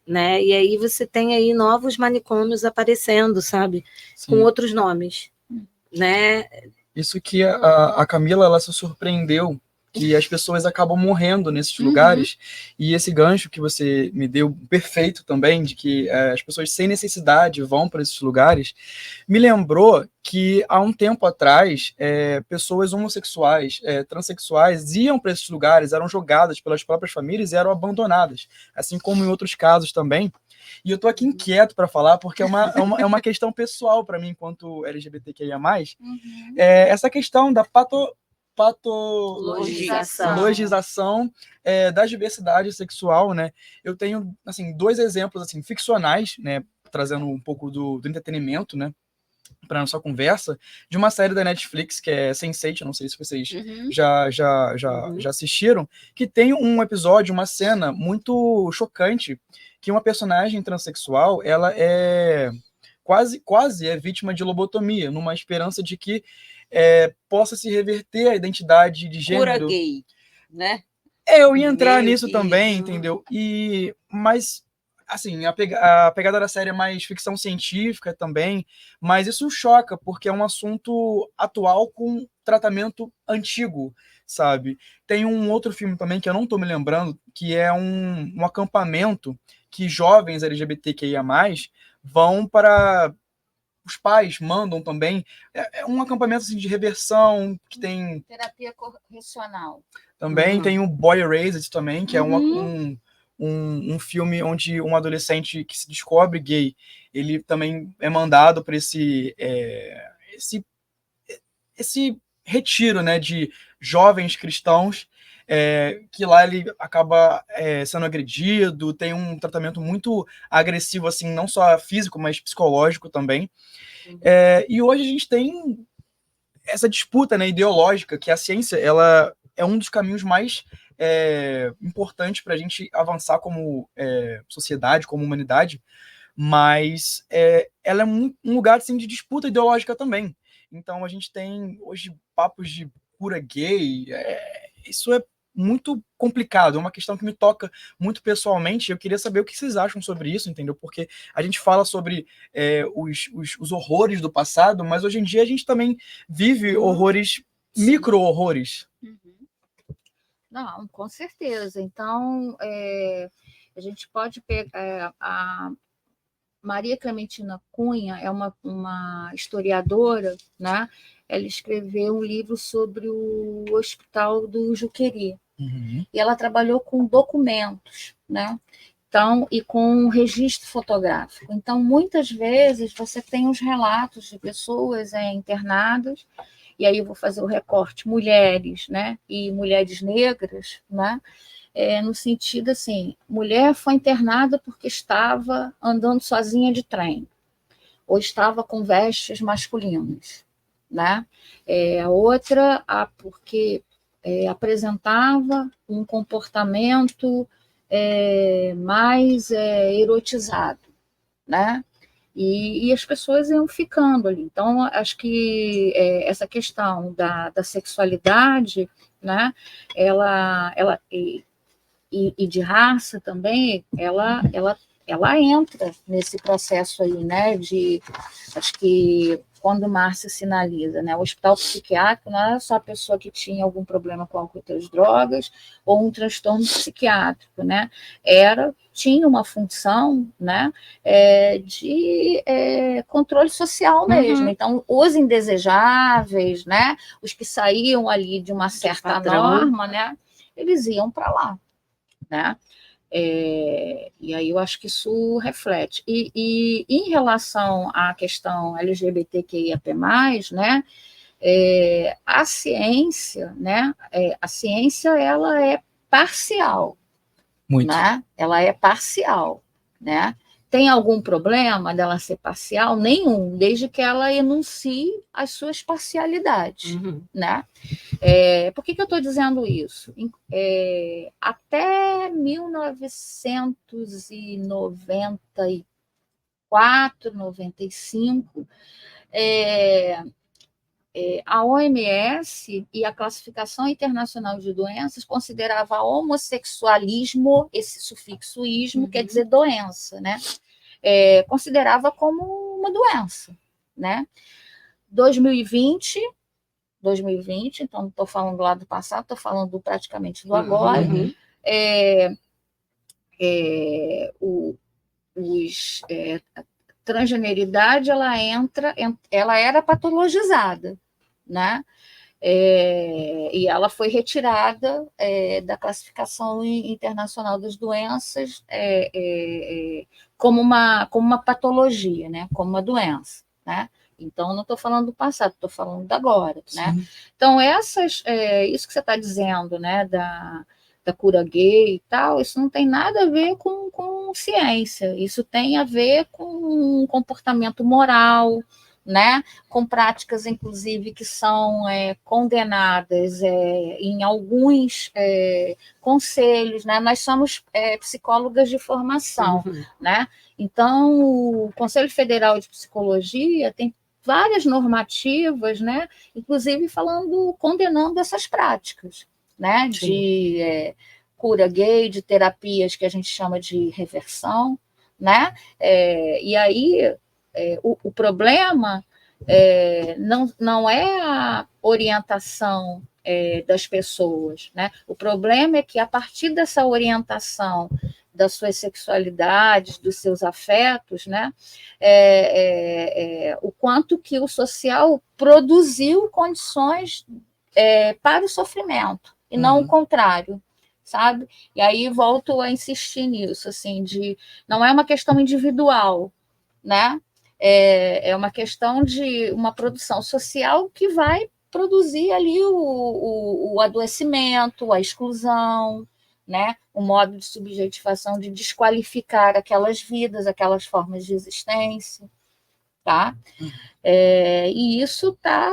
né? E aí você tem aí novos manicômios aparecendo, sabe? Sim. Com outros nomes, né? Isso que a Camila, ela se surpreendeu que as pessoas acabam morrendo nesses lugares, e esse gancho que você me deu, perfeito também, de que as pessoas sem necessidade vão para esses lugares, me lembrou que há um tempo atrás, pessoas homossexuais, transexuais, iam para esses lugares, eram jogadas pelas próprias famílias e eram abandonadas, assim como em outros casos também. E eu tô aqui inquieto para falar, porque é uma questão pessoal para mim, enquanto LGBTQIA+, essa questão da patologização da diversidade sexual, né? Eu tenho, assim, 2 exemplos, assim, ficcionais, né? Trazendo um pouco do entretenimento, né? Para nossa conversa, de uma série da Netflix que é Sense8, eu não sei se vocês já assistiram, que tem um episódio, uma cena muito chocante, que uma personagem transexual, ela é quase é vítima de lobotomia, numa esperança de que possa se reverter a identidade de gênero. Cura gay, né? Eu ia entrar nisso também, entendeu? Mas, assim, a pegada da série é mais ficção científica também, mas isso choca, porque é um assunto atual com tratamento antigo, sabe? Tem um outro filme também, que eu não tô me lembrando, que é um acampamento que jovens LGBTQIA+, vão para... Os pais mandam também. É um acampamento assim, de reversão, que tem... Terapia correcional. Também tem o Boy Erased também, que é um filme onde um adolescente que se descobre gay, ele também é mandado para esse retiro, né, de jovens cristãos, que lá ele acaba sendo agredido, tem um tratamento muito agressivo, assim, não só físico, mas psicológico também. E hoje a gente tem essa disputa, né, ideológica, que a ciência ela é um dos caminhos mais importantes para a gente avançar como sociedade, como humanidade, mas ela é um lugar assim, de disputa ideológica também. Então a gente tem hoje papos de cura gay, isso é muito complicado, é uma questão que me toca muito pessoalmente. Eu queria saber o que vocês acham sobre isso, entendeu? Porque a gente fala sobre os horrores do passado, mas hoje em dia a gente também vive horrores, micro-horrores. Não, com certeza. Então, a gente pode pegar a Maria Clementina Cunha, é uma historiadora, né? Ela escreveu um livro sobre o Hospital do Juqueri. Uhum. E ela trabalhou com documentos, né? Então, e com registro fotográfico. Então, muitas vezes você tem os relatos de pessoas internadas, e aí eu vou fazer o recorte mulheres, né? E mulheres negras, né? No sentido assim, mulher foi internada porque estava andando sozinha de trem, ou estava com vestes masculinas, né? A outra, porque apresentava um comportamento mais erotizado, né? E as pessoas iam ficando ali. Então, acho que essa questão da sexualidade, né? E de raça também, ela entra nesse processo aí, né? Acho que quando Márcia sinaliza, né? O hospital psiquiátrico não era só a pessoa que tinha algum problema com álcool e outras drogas ou um transtorno psiquiátrico, né? Tinha uma função, né? De controle social mesmo. Então, os indesejáveis, né? Os que saíam ali de uma certa norma, né? Eles iam para lá, né? E aí eu acho que isso reflete. E em relação à questão LGBTQIAP+, né, a ciência, né, a ciência ela é parcial, Muito. né? Ela é parcial, né? Tem algum problema dela ser parcial? Nenhum, desde que ela enuncie as suas parcialidades, né? Por que eu estou dizendo isso? Até 1994, 95, a OMS e a Classificação Internacional de Doenças considerava homossexualismo, esse sufixo ismo quer dizer doença, né? Considerava como uma doença, né? 2020, então não estou falando lá do passado, estou falando praticamente do agora. A transgeneridade ela era patologizada, né? E ela foi retirada da classificação internacional das doenças como uma patologia, né? Como uma doença, né? Então, não estou falando do passado, estou falando do agora, né? Então, isso que você está dizendo, né, da cura gay e tal, isso não tem nada a ver com ciência, isso tem a ver com comportamento moral, né, com práticas, inclusive, que são condenadas em alguns conselhos, né? Nós somos psicólogas de formação, né? Então, o Conselho Federal de Psicologia tem várias normativas, né? Inclusive condenando essas práticas, né? De cura gay, de terapias que a gente chama de reversão, né? E aí o problema não é a orientação das pessoas, né? O problema é que, a partir dessa orientação das suas sexualidades, dos seus afetos, né? O quanto que o social produziu condições para o sofrimento, e não o contrário, sabe? E aí volto a insistir nisso, assim, não é uma questão individual, né? É uma questão de uma produção social que vai produzir ali o adoecimento, a exclusão, né? O modo de subjetivação, de desqualificar aquelas vidas, aquelas formas de existência, tá? E isso está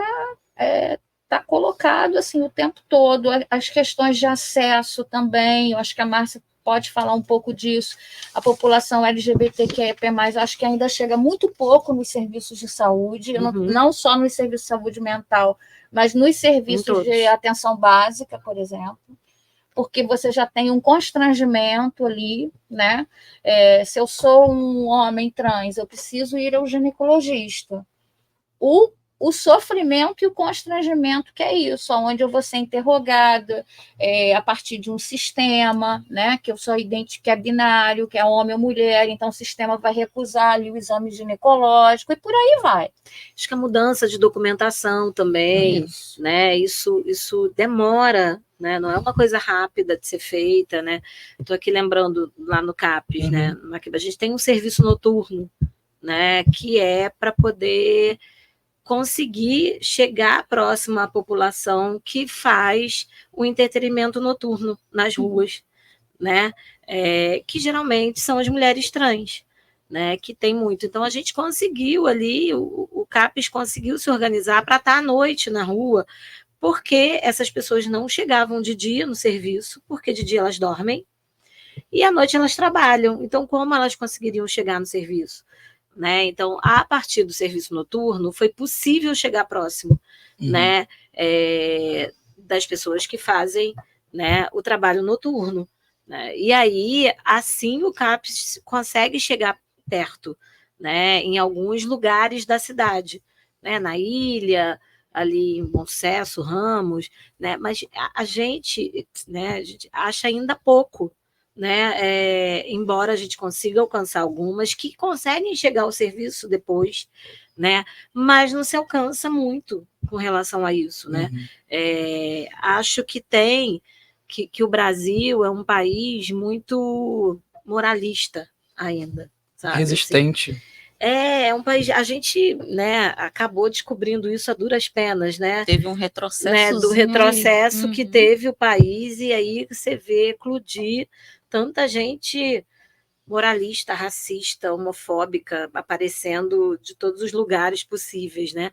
colocado assim o tempo todo. As questões de acesso também, eu acho que a Márcia pode falar um pouco disso. A população LGBTQIA+, acho que ainda chega muito pouco nos serviços de saúde, não só nos serviços de saúde mental, mas nos serviços de atenção básica, por exemplo, porque você já tem um constrangimento ali, né? Se eu sou um homem trans, eu preciso ir ao ginecologista. O sofrimento e o constrangimento que é isso, onde eu vou ser interrogada a partir de um sistema, né, que eu sou que é binário, que é homem ou mulher, então o sistema vai recusar ali o exame ginecológico e por aí vai. Acho que a mudança de documentação também, né, isso demora, né, não é uma coisa rápida de ser feita, né. Estou aqui lembrando lá no CAPES, né, a gente tem um serviço noturno, né, que é para poder conseguir chegar próximo à população que faz o entretenimento noturno nas ruas, né? Que geralmente são as mulheres trans, né? Que tem muito. Então, a gente conseguiu ali, o CAPES conseguiu se organizar para estar à noite na rua, porque essas pessoas não chegavam de dia no serviço, porque de dia elas dormem, e à noite elas trabalham. Então, como elas conseguiriam chegar no serviço? Né? Então, a partir do serviço noturno, foi possível chegar próximo, né, das pessoas que fazem, né, o trabalho noturno. Né? E aí, assim, o CAPES consegue chegar perto, né, em alguns lugares da cidade, né, na ilha, ali em Bom Sucesso, Ramos, né, mas a gente acha ainda pouco, né? Embora a gente consiga alcançar algumas que conseguem chegar ao serviço depois, né? Mas não se alcança muito com relação a isso, né? Acho que que o Brasil é um país muito moralista ainda, sabe? Resistente. Assim, é um país. A gente, né, acabou descobrindo isso a duras penas, né? Teve um retrocesso, né, do retrocesso que teve o país, e aí você vê eclodir tanta gente moralista, racista, homofóbica aparecendo de todos os lugares possíveis, né?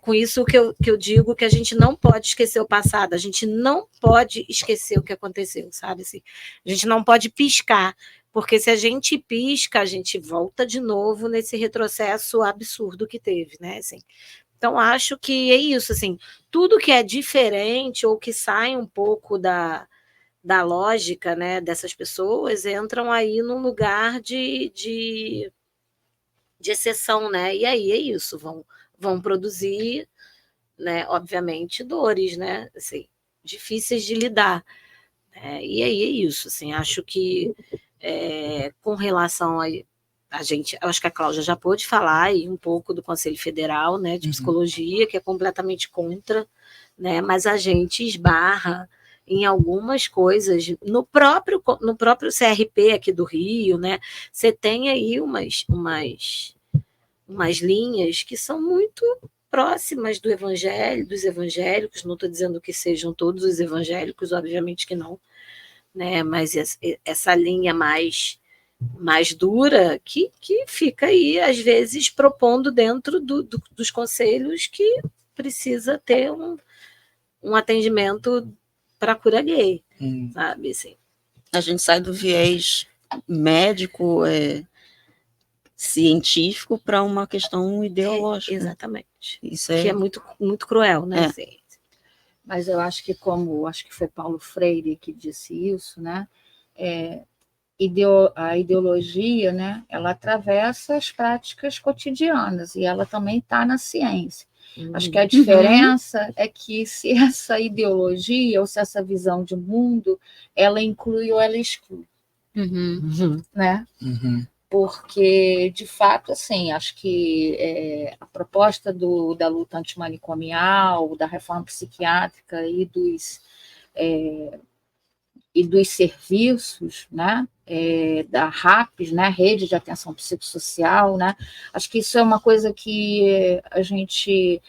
Com isso que eu digo que a gente não pode esquecer o passado, a gente não pode esquecer o que aconteceu, sabe? Assim, a gente não pode piscar, porque se a gente pisca, a gente volta de novo nesse retrocesso absurdo que teve, né? Assim, então, acho que é isso, assim, tudo que é diferente ou que sai um pouco da lógica, né, dessas pessoas, entram aí num lugar de exceção, né? E aí é isso, vão produzir, né, obviamente, dores, né, assim, difíceis de lidar. E aí é isso, assim, acho que com relação a gente, acho que a Cláudia já pôde falar aí um pouco do Conselho Federal, né, de Psicologia, que é completamente contra, né, mas a gente esbarra em algumas coisas no próprio CRP aqui do Rio, né, você tem aí umas linhas que são muito próximas do evangelho, dos evangélicos, não estou dizendo que sejam todos os evangélicos, obviamente que não, né, mas essa linha mais dura que fica aí, às vezes, propondo dentro dos conselhos que precisa ter um atendimento para cura gay, sabe? Assim. A gente sai do viés médico, científico, para uma questão ideológica. Exatamente. Isso que é muito, muito cruel, né? Assim. Mas eu acho que acho que foi Paulo Freire que disse isso, né? A ideologia, né, ela atravessa as práticas cotidianas e ela também está na ciência. Acho que a diferença é que se essa ideologia ou se essa visão de mundo, ela inclui ou ela exclui, né? Porque, de fato, assim, acho que a proposta da luta antimanicomial, da reforma psiquiátrica e dos serviços, né, da RAPS, né, Rede de Atenção Psicossocial, né, acho que isso é uma coisa que a gente,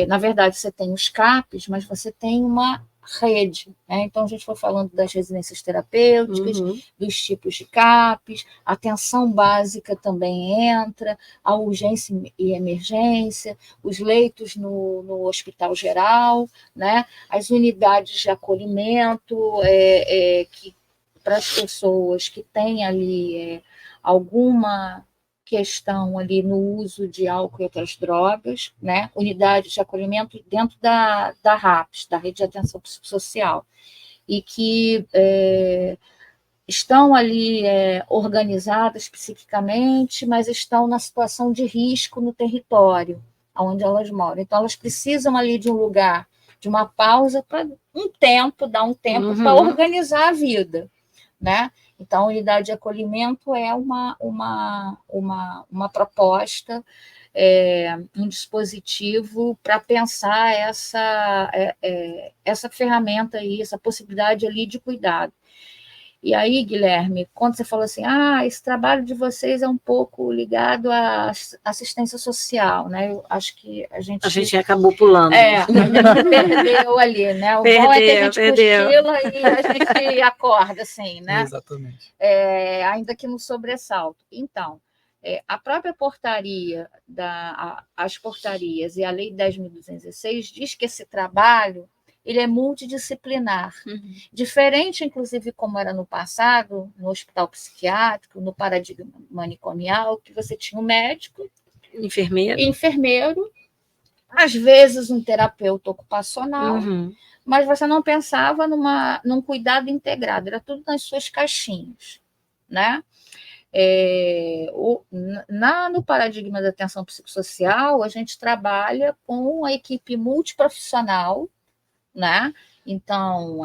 na verdade, você tem os CAPs, mas você tem uma rede, né? Então, a gente foi falando das residências terapêuticas, dos tipos de CAPs, a atenção básica também entra, a urgência e emergência, os leitos no hospital geral, né? As unidades de acolhimento, que para as pessoas que têm ali alguma questão ali no uso de álcool e outras drogas, né? Unidades de acolhimento dentro da RAPS, da Rede de Atenção Psicossocial, e que estão ali organizadas psiquicamente, mas estão na situação de risco no território onde elas moram. Então, elas precisam ali de um lugar, de uma pausa para dar um tempo para organizar a vida, né? Então, a unidade de acolhimento é uma proposta, um dispositivo para pensar essa ferramenta aí, essa possibilidade ali de cuidado. E aí, Guilherme, quando você falou assim, esse trabalho de vocês é um pouco ligado à assistência social, né? Eu acho que a gente acabou pulando. A gente perdeu ali, né? O bom é que a gente cochila e a gente acorda, assim, né? Exatamente. Ainda que no sobressalto. Então, a própria portaria, as portarias e a Lei 10.216 diz que esse trabalho ele é multidisciplinar, diferente, inclusive, como era no passado, no hospital psiquiátrico, no paradigma manicomial, que você tinha um médico, enfermeiro, às vezes um terapeuta ocupacional, mas você não pensava num cuidado integrado, era tudo nas suas caixinhas, né? No paradigma da atenção psicossocial, a gente trabalha com a equipe multiprofissional, né? Então,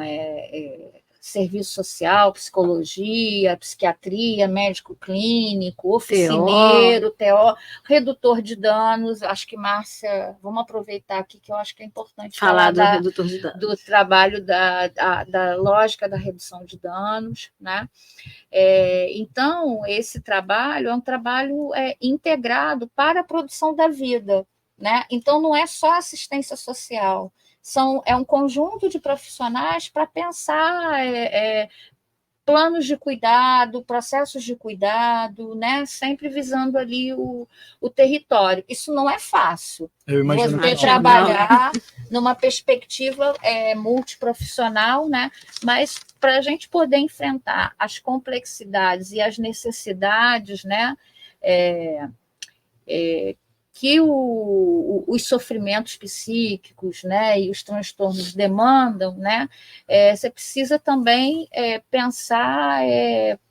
serviço social, psicologia, psiquiatria, médico clínico, oficineiro, TO, redutor de danos. Acho que, Márcia, vamos aproveitar aqui que eu acho que é importante falar do redutor de danos, do trabalho da lógica da redução de danos, né? Então, esse trabalho é um trabalho integrado para a produção da vida, né? Então, não é só assistência social, é um conjunto de profissionais para pensar planos de cuidado, processos de cuidado, né? Sempre visando ali o território. Isso não é fácil. Eu imagino você trabalhar numa perspectiva multiprofissional, né? Mas para a gente poder enfrentar as complexidades e as necessidades, né? Que os sofrimentos psíquicos, né, e os transtornos demandam, né, você precisa também pensar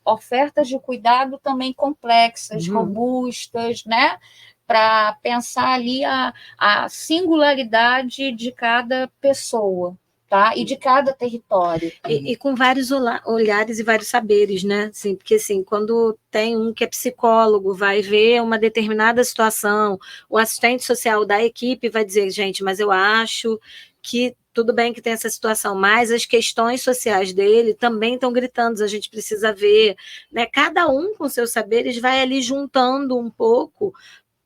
ofertas de cuidado também complexas, robustas, né, para pensar ali a singularidade de cada pessoa. Tá? E de cada território. E com vários olhares e vários saberes, né? Assim, porque, assim, quando tem um que é psicólogo, vai ver uma determinada situação, o assistente social da equipe vai dizer, gente, mas eu acho que tudo bem que tem essa situação, mas as questões sociais dele também estão gritando, a gente precisa ver, né? Cada um com seus saberes vai ali juntando um pouco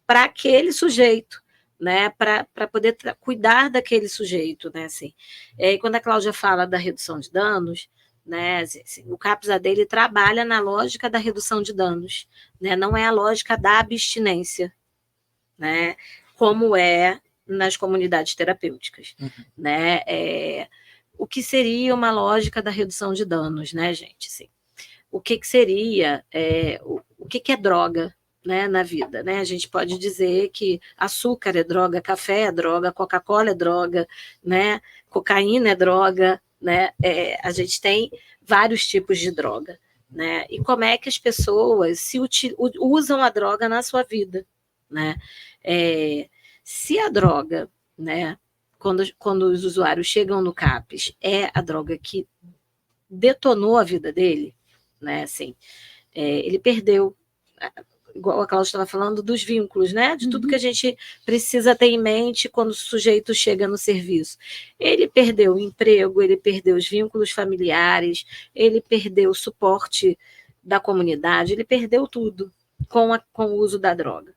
para aquele sujeito, né, para poder cuidar daquele sujeito, né, assim. E quando a Cláudia fala da redução de danos, né, assim, o CAPS dele trabalha na lógica da redução de danos, né, não é a lógica da abstinência, né, como é nas comunidades terapêuticas, né, o que seria uma lógica da redução de danos, né, gente, assim, o que seria, o que é droga, né, na vida, né? A gente pode dizer que açúcar é droga, café é droga, Coca-Cola é droga, né? Cocaína é droga, né? A gente tem vários tipos de droga, né? E como é que as pessoas usam a droga na sua vida, né? Se a droga, né? Quando os usuários chegam no CAPS, é a droga que detonou a vida dele, né? Assim, ele perdeu, igual a Cláudia estava falando, dos vínculos, né? De tudo que a gente precisa ter em mente quando o sujeito chega no serviço. Ele perdeu o emprego, ele perdeu os vínculos familiares, ele perdeu o suporte da comunidade, ele perdeu tudo com o uso da droga.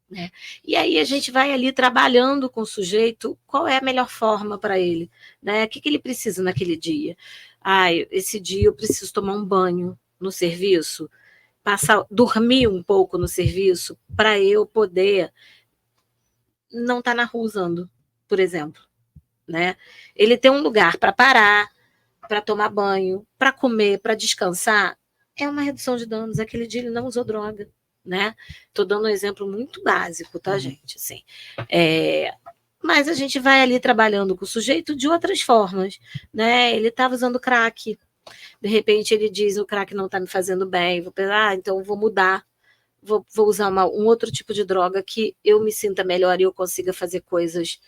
né? E aí a gente vai ali trabalhando com o sujeito, qual é a melhor forma para ele, né? O que ele precisa naquele dia? Esse dia eu preciso tomar um banho no serviço, dormir um pouco no serviço para eu poder não estar na rua usando, por exemplo, né? Ele tem um lugar para parar, para tomar banho, para comer, para descansar, é uma redução de danos. Aquele dia ele não usou droga, né? Estou dando um exemplo muito básico, tá, gente? Assim, mas a gente vai ali trabalhando com o sujeito de outras formas, né? Ele estava usando crack, de repente ele diz, o crack não está me fazendo bem, vou pensar, então vou mudar, vou usar um outro tipo de droga que eu me sinta melhor e eu consiga fazer coisas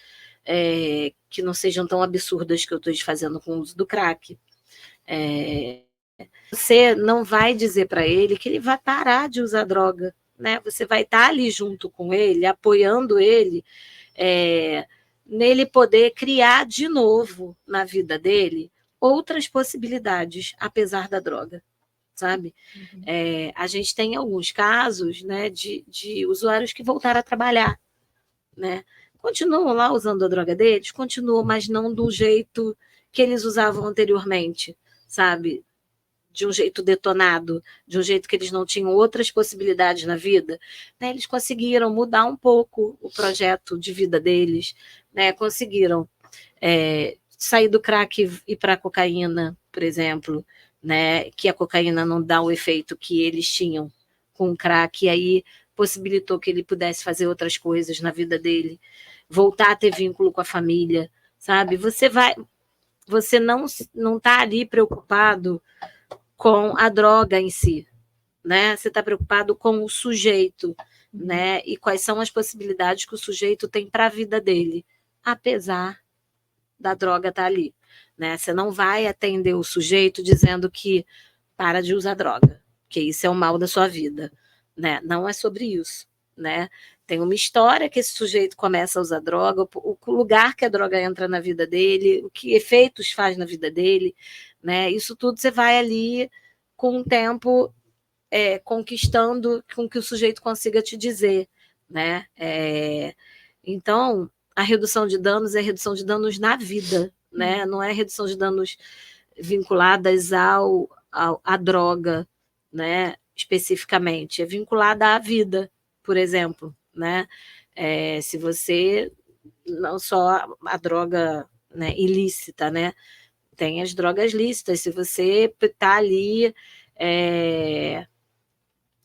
que não sejam tão absurdas que eu estou fazendo com o uso do crack. Você não vai dizer para ele que ele vai parar de usar droga, né? Você vai estar ali junto com ele, apoiando ele, nele poder criar de novo na vida dele outras possibilidades, apesar da droga, sabe? Uhum. A gente tem alguns casos, né, de usuários que voltaram a trabalhar, né? Continuam lá usando a droga deles, continuam, mas não do jeito que eles usavam anteriormente, sabe? De um jeito detonado, de um jeito que eles não tinham outras possibilidades na vida, né? Eles conseguiram mudar um pouco o projeto de vida deles, né? Conseguiram sair do crack e ir para a cocaína, por exemplo, né? Que a cocaína não dá o efeito que eles tinham com o crack, e aí possibilitou que ele pudesse fazer outras coisas na vida dele, voltar a ter vínculo com a família, sabe? Você não está ali preocupado com a droga em si, né? Você está preocupado com o sujeito, né? E quais são as possibilidades que o sujeito tem para a vida dele, apesar da droga estar ali, né? Você não vai atender o sujeito dizendo que para de usar droga, que isso é o mal da sua vida, né? Não é sobre isso, né? Tem uma história que esse sujeito começa a usar droga, o lugar que a droga entra na vida dele, o que efeitos faz na vida dele, né? Isso tudo você vai ali com o tempo conquistando com que o sujeito consiga te dizer, né? Então, a redução de danos é redução de danos na vida, né? Não é redução de danos vinculadas à droga, né? Especificamente, é vinculada à vida, por exemplo, né? Se você, não só a droga, né, ilícita, né? Tem as drogas lícitas, se você está ali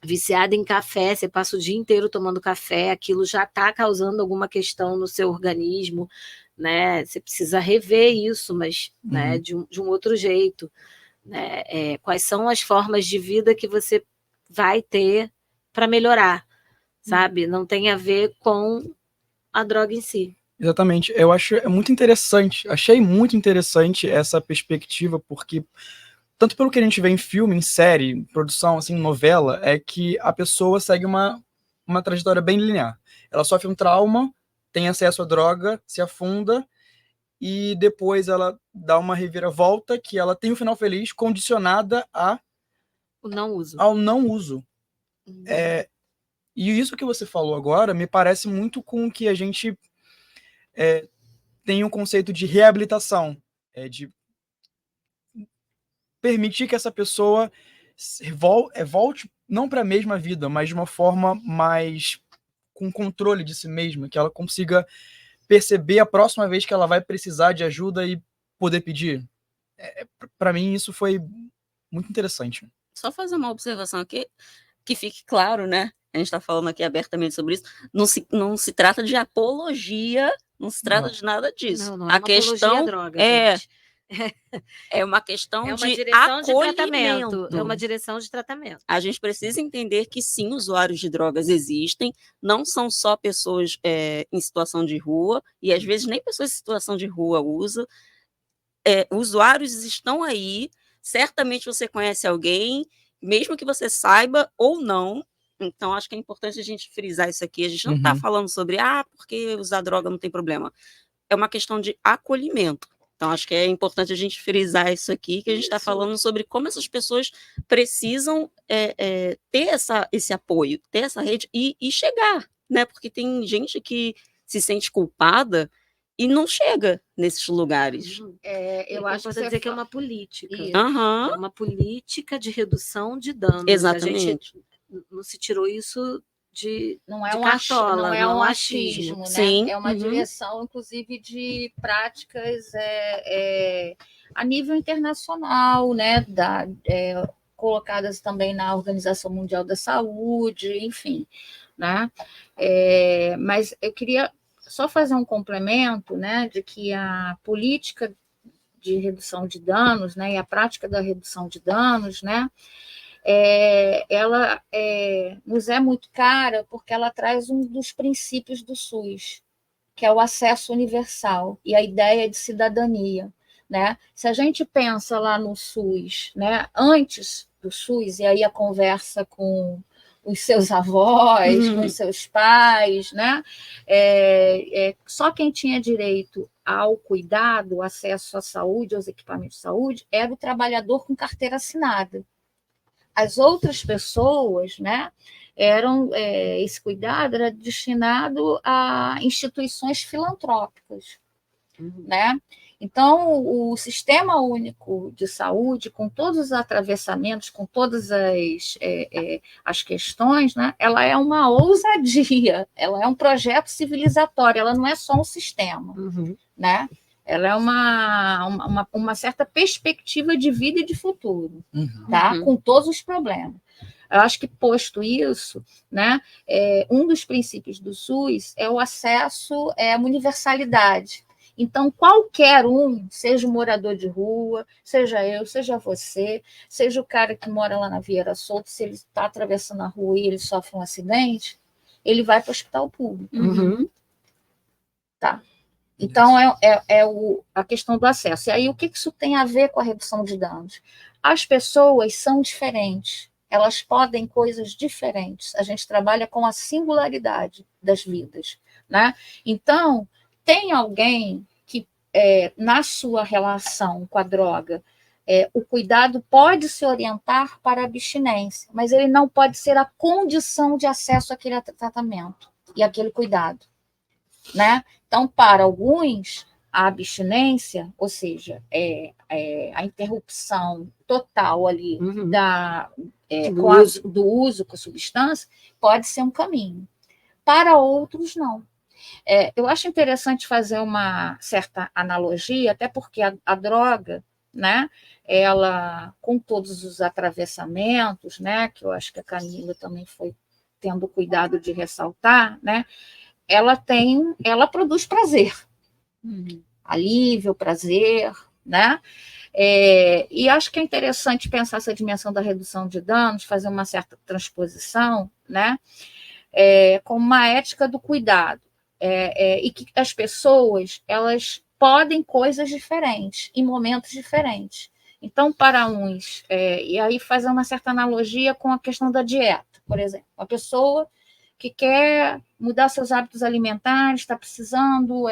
viciado em café, você passa o dia inteiro tomando café, aquilo já está causando alguma questão no seu organismo, né? Você precisa rever isso, mas né, de um outro jeito, né? Quais são as formas de vida que você vai ter para melhorar, sabe? Não tem a ver com a droga em si. Exatamente. Eu acho muito interessante, achei muito interessante essa perspectiva, porque tanto pelo que a gente vê em filme, em série, produção, assim, novela, é que a pessoa segue uma trajetória bem linear. Ela sofre um trauma, tem acesso à droga, se afunda, e depois ela dá uma reviravolta que ela tem um final feliz condicionada ao não uso. E isso que você falou agora me parece muito com o que a gente tem um conceito de reabilitação, de permitir que essa pessoa volte não para a mesma vida, mas de uma forma mais com controle de si mesma, que ela consiga perceber a próxima vez que ela vai precisar de ajuda e poder pedir. Para mim, isso foi muito interessante. Só fazer uma observação aqui, que fique claro, né? A gente está falando aqui abertamente sobre isso. Não se trata de apologia, não se trata de nada disso. Não é uma questão à droga, gente. É uma questão de direção de acolhimento. tratamento. É uma direção de tratamento. A gente precisa entender que sim, usuários de drogas existem, não são só pessoas em situação de rua, e às vezes nem pessoas em situação de rua usam. Usuários estão aí, certamente você conhece alguém, mesmo que você saiba ou não. Então, acho que é importante a gente frisar isso aqui. A gente não está falando sobre, porque usar droga não tem problema. É uma questão de acolhimento. Então, acho que é importante a gente frisar isso aqui, que a gente está falando sobre como essas pessoas precisam ter esse apoio, ter essa rede e chegar, né? Porque tem gente que se sente culpada e não chega nesses lugares. Eu acho que dizer que é uma política. Aham. É uma política de redução de danos. Exatamente. A gente não se tirou isso de não é de um cartola, não é um achismo, né? Sim. É uma direção, inclusive, de práticas a nível internacional, né? Colocadas também na Organização Mundial da Saúde, enfim, né? Mas eu queria só fazer um complemento, né, de que a política de redução de danos, né, e a prática da redução de danos, né, ela nos é muito cara porque ela traz um dos princípios do SUS, que é o acesso universal e a ideia de cidadania, né? Se a gente pensa lá no SUS, né, antes do SUS, e aí a conversa com os seus avós, com os seus pais, né? Só quem tinha direito ao cuidado, acesso à saúde, aos equipamentos de saúde, era o trabalhador com carteira assinada. As outras pessoas, né, esse cuidado era destinado a instituições filantrópicas, né? Então, o Sistema Único de Saúde, com todos os atravessamentos, com todas as questões, né, ela é uma ousadia, ela é um projeto civilizatório, ela não é só um sistema, né? Ela é uma certa perspectiva de vida e de futuro, tá? Com todos os problemas. Eu acho que, posto isso, né, um dos princípios do SUS é o acesso à universalidade. Então, qualquer um, seja um morador de rua, seja eu, seja você, seja o cara que mora lá na Vieira Solto, se ele está atravessando a rua e ele sofre um acidente, ele vai para o hospital público. Tá. Então, a questão do acesso. E aí, o que isso tem a ver com a redução de danos? As pessoas são diferentes, elas podem coisas diferentes. A gente trabalha com a singularidade das vidas, né? Então, tem alguém que, na sua relação com a droga, o cuidado pode se orientar para a abstinência, mas ele não pode ser a condição de acesso àquele tratamento e àquele cuidado, né? Então, para alguns, a abstinência, ou seja, a interrupção total ali do uso com a substância, pode ser um caminho. Para outros, não. Eu acho interessante fazer uma certa analogia, até porque a droga, né, ela, com todos os atravessamentos, né, que eu acho que a Camila também foi tendo cuidado de ressaltar, né, ela produz prazer, alívio, prazer, né? E acho que é interessante pensar essa dimensão da redução de danos, fazer uma certa transposição, né? Com uma ética do cuidado, e que as pessoas elas podem coisas diferentes, em momentos diferentes. Então, para uns, e aí fazer uma certa analogia com a questão da dieta, por exemplo. Uma pessoa que quer mudar seus hábitos alimentares, está precisando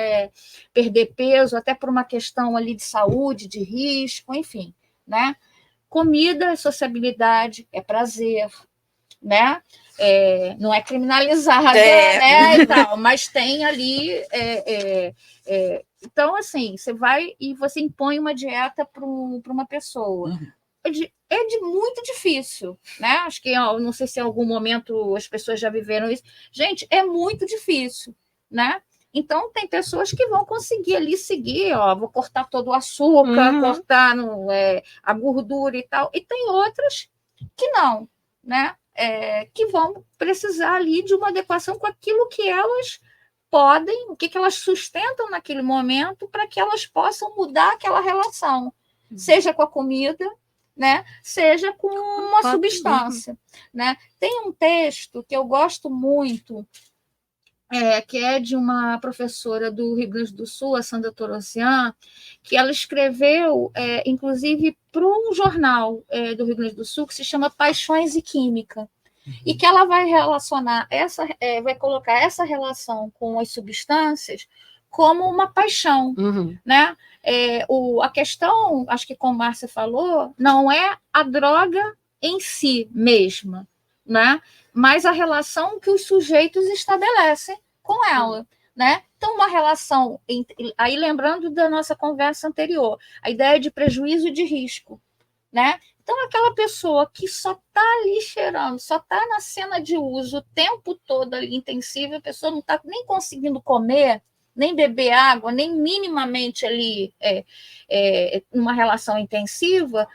perder peso, até por uma questão ali de saúde, de risco, enfim, né? Comida é sociabilidade, é prazer, né? Não é criminalizada, né? E tal, mas tem ali. Então, assim, você vai e você impõe uma dieta para uma pessoa. Muito difícil, né? Acho que, não sei se em algum momento as pessoas já viveram isso. Gente, é muito difícil, né? Então, tem pessoas que vão conseguir ali seguir, vou cortar todo o açúcar, cortar a gordura e tal. E tem outras que não, né? Que vão precisar ali de uma adequação com aquilo que elas podem, o que elas sustentam naquele momento para que elas possam mudar aquela relação, seja com a comida, né? Seja com uma substância, né? Tem um texto que eu gosto muito, que é de uma professora do Rio Grande do Sul, a Sandra Torossian, que ela escreveu, inclusive, para um jornal do Rio Grande do Sul que se chama Paixões e Química, e que ela vai relacionar vai colocar essa relação com as substâncias como uma paixão, né? A questão, acho que como a Márcia falou, não é a droga em si mesma, né? Mas a relação que os sujeitos estabelecem com ela, né? Então, uma relação, aí lembrando da nossa conversa anterior, a ideia de prejuízo e de risco, né? Então, aquela pessoa que só está ali cheirando, só está na cena de uso o tempo todo ali intensivo, a pessoa não está nem conseguindo comer, nem beber água, nem minimamente ali numa relação intensiva,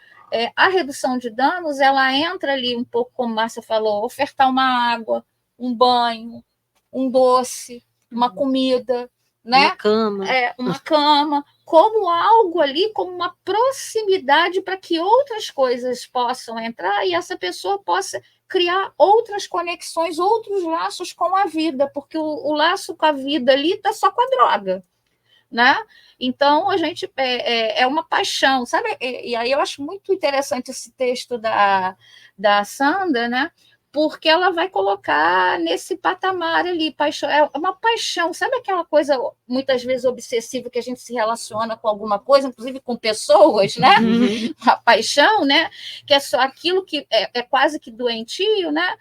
a redução de danos, ela entra ali um pouco, como a Márcia falou, ofertar uma água, um banho, um doce, uma comida, né? Uma cama, como algo ali, como uma proximidade para que outras coisas possam entrar e essa pessoa possa criar outras conexões, outros laços com a vida, porque o laço com a vida ali está só com a droga, né? Então, a gente é uma paixão, sabe? E aí eu acho muito interessante esse texto da Sandra, né? Porque ela vai colocar nesse patamar ali, paixão, é uma paixão, sabe aquela coisa muitas vezes obsessiva que a gente se relaciona com alguma coisa, inclusive com pessoas, né? A paixão, né? Que é só aquilo que é quase que doentio, né?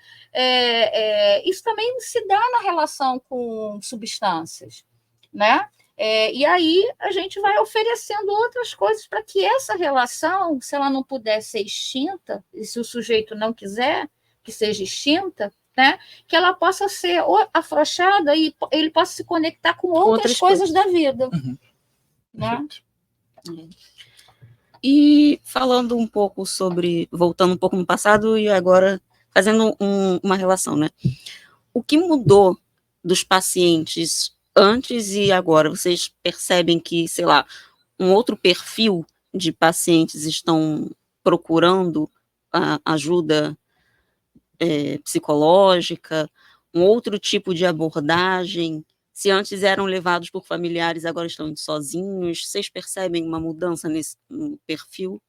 Isso também se dá na relação com substâncias, né? E aí a gente vai oferecendo outras coisas para que essa relação, se ela não puder ser extinta, e se o sujeito não quiser que seja extinta, né, que ela possa ser afrouxada e ele possa se conectar com outras coisas da vida. Né? E falando um pouco voltando um pouco no passado e agora fazendo uma relação, né? O que mudou dos pacientes antes e agora? Vocês percebem que, sei lá, um outro perfil de pacientes estão procurando ajuda psicológica, um outro tipo de abordagem? Se antes eram levados por familiares, agora estão indo sozinhos? Vocês percebem uma mudança no perfil?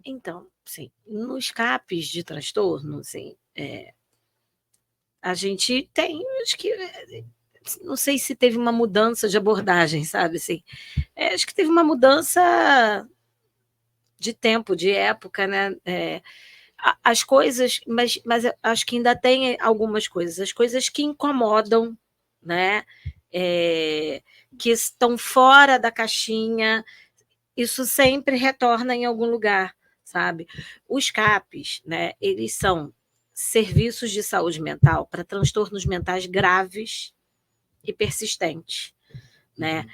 Então, sim, nos CAPs de transtorno, assim, a gente tem, acho que, não sei se teve uma mudança de abordagem, sabe, assim, acho que teve uma mudança de tempo, de época, né, as coisas, mas acho que ainda tem algumas coisas, as coisas que incomodam, né, que estão fora da caixinha, isso sempre retorna em algum lugar, sabe? Os CAPs, né, eles são serviços de saúde mental para transtornos mentais graves e persistentes, né?